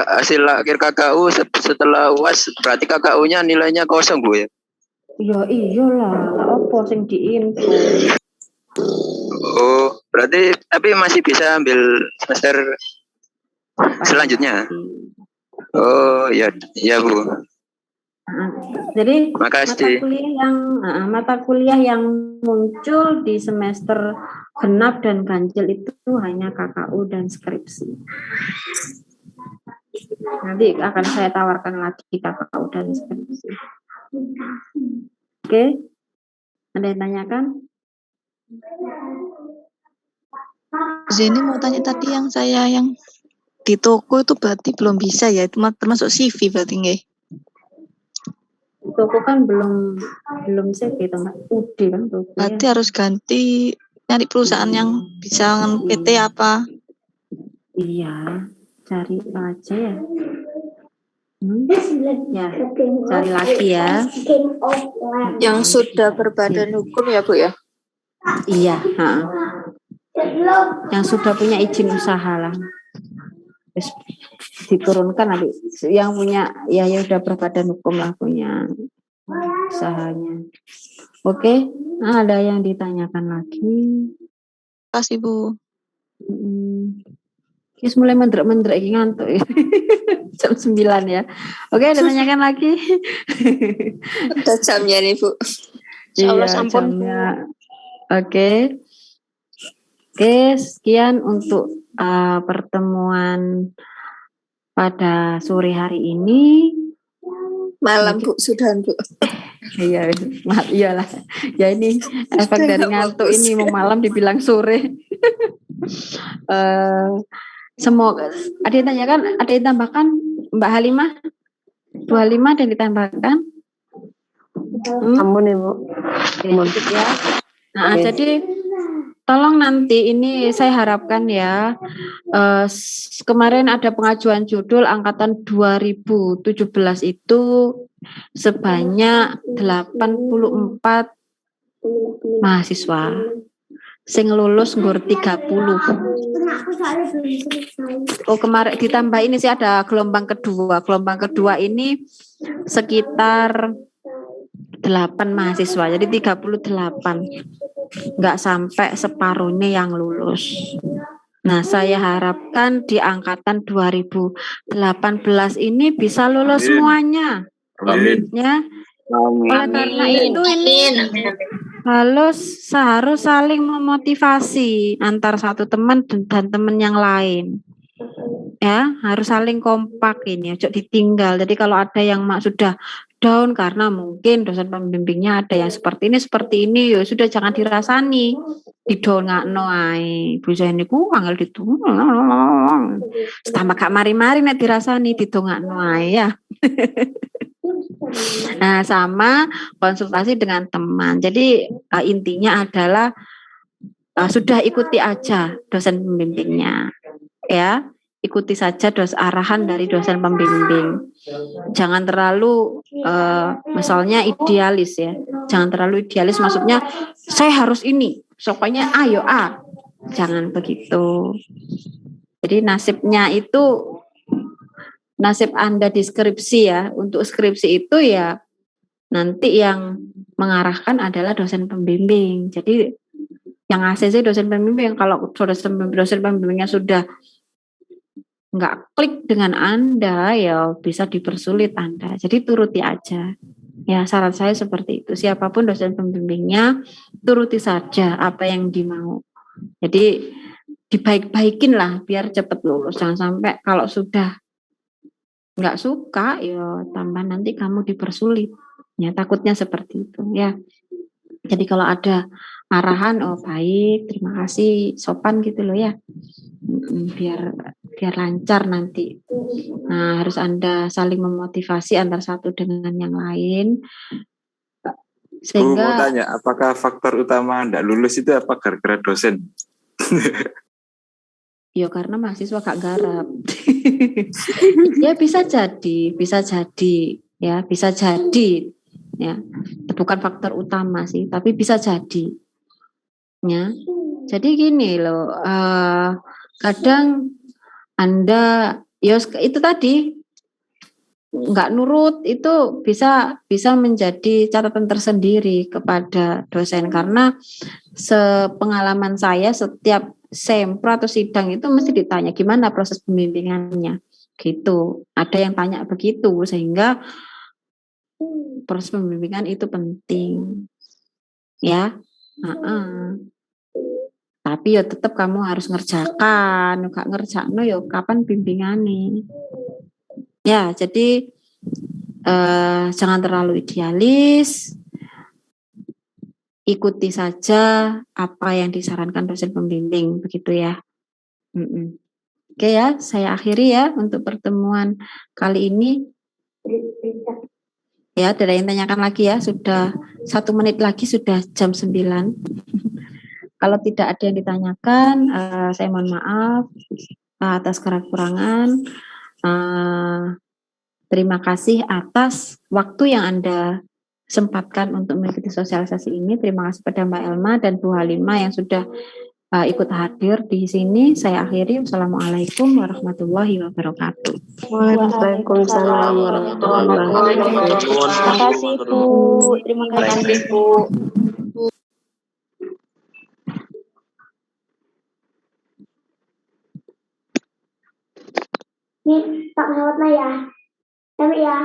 hasil akhir KKU setelah UAS, berarti KKU-nya nilainya kosong Bu ya? Ya iyalah, apa sing diinput. Oh, berarti tapi masih bisa ambil semester selanjutnya. Oh, ya Bu. Jadi makasih. mata kuliah yang muncul di semester genap dan ganjil itu hanya KKU dan skripsi. Nanti akan saya tawarkan lagi KKU dan skripsi. Oke, ada yang tanyakan? Zeni mau tanya tadi yang saya yang di toko itu berarti belum bisa ya, itu termasuk CV berarti nggih? Toko kan belum CV Mbak. Udah kan toko. Berarti harus ganti nyari perusahaan yang bisa PT apa? Iya, cari aja ya. Ya, cari lagi ya. Yang sudah berbadan hukum ya Bu ya? Iya, yang sudah punya izin usaha lah. Terus diturunkan nanti yang punya ya udah berbadan hukum lah punya usahanya. Oke, ada yang ditanyakan lagi? Kasih Bu. Terus mulai mendrek ngantuk ya. Jam 9 ya. Oke, ada tanyakan lagi? Udah jamnya nih Bu. Iya, jamnya. Oke, sekian untuk pertemuan pada sore hari ini. Malam Bu, sudah Bu. Iya, iyalah. Ya ini efek dari ngantuk ini mau malam dibilang sore. Semoga ada yang tanyakan, ada yang tambahkan Mbak Halimah? Bu Halimah ada yang ditambahkan? Ampun Bu. Ya. Nah, jadi tolong nanti ini saya harapkan ya, kemarin ada pengajuan judul angkatan 2017 itu sebanyak 84 mahasiswa. Sing lulus nggur 30. Oh, kemarin ditambah ini sih ada gelombang kedua. Gelombang kedua ini sekitar 8 mahasiswa. Jadi 38. nggak sampai separuhnya yang lulus. Nah, saya harapkan di angkatan 2018 ini bisa lulus semuanya. Ya. Oleh karena itu ini harus saling memotivasi antar satu teman dan teman yang lain. Ya, harus saling kompak ini, ojo ditinggal. Jadi kalau ada yang sudah down karena mungkin dosen pembimbingnya ada yang seperti ini, ya sudah jangan dirasani. Didongakno ae. Bisa niku angel ditunggu. Tambah gak mari-mari nek dirasani didongakno ae ya. Nah, sama konsultasi dengan teman. Jadi intinya adalah sudah ikuti aja dosen pembimbingnya. Ya, ikuti saja arahan dari dosen pembimbing. Jangan terlalu misalnya idealis ya. Jangan terlalu idealis maksudnya saya harus ini. Pokoknya ayo Jangan begitu. Jadi nasib Anda di skripsi ya. Untuk skripsi itu ya nanti yang mengarahkan adalah dosen pembimbing. Jadi yang ACC dosen pembimbing. Kalau dosen pembimbingnya sudah nggak klik dengan Anda, ya bisa dipersulit Anda. Jadi turuti aja. Ya, saran saya seperti itu. Siapapun dosen pembimbingnya, turuti saja apa yang dimau. Jadi dibaik-baikin lah biar cepat lulus. Jangan sampai kalau sudah nggak suka, ya tambah nanti kamu dipersulit. Ya, takutnya seperti itu. Ya. Jadi kalau ada arahan, oh baik, terima kasih, sopan gitu loh ya. Biar lancar nanti. Nah, harus Anda saling memotivasi antar satu dengan yang lain. Sehingga mau tanya, apakah faktor utama Anda lulus itu apa gara-gara dosen? Ya karena mahasiswa gak garap. Ya bisa jadi. Ya, bisa jadi. Ya, bukan faktor utama sih, tapi bisa jadi. Ya, jadi gini loh, kadang Anda, ya itu tadi nggak nurut itu bisa menjadi catatan tersendiri kepada dosen karena sepengalaman saya setiap sempro atau sidang itu mesti ditanya gimana proses pembimbingannya gitu. Ada yang tanya begitu sehingga proses pembimbingan itu penting ya. Tapi ya tetap kamu harus ngerjakan, gak ngerjakno ya kapan bimbingannya. Ya, jadi jangan terlalu idealis, ikuti saja apa yang disarankan dosen pembimbing, begitu ya. Oke ya, saya akhiri ya untuk pertemuan kali ini. Ya, ada yang tanyakan lagi ya, sudah 1 menit lagi sudah jam 9. Kalau tidak ada yang ditanyakan, saya mohon maaf atas kekurangan. Terima kasih atas waktu yang Anda sempatkan untuk mengikuti sosialisasi ini. Terima kasih pada Mbak Elma dan Bu Halimah yang sudah ikut hadir di sini. Saya akhiri. Wassalamualaikum warahmatullahi wabarakatuh. Waalaikumsalam warahmatullahi wabarakatuh. Terima kasih Bu. Terima kasih Bu. Nih, tak lewat ya. Tapi ya.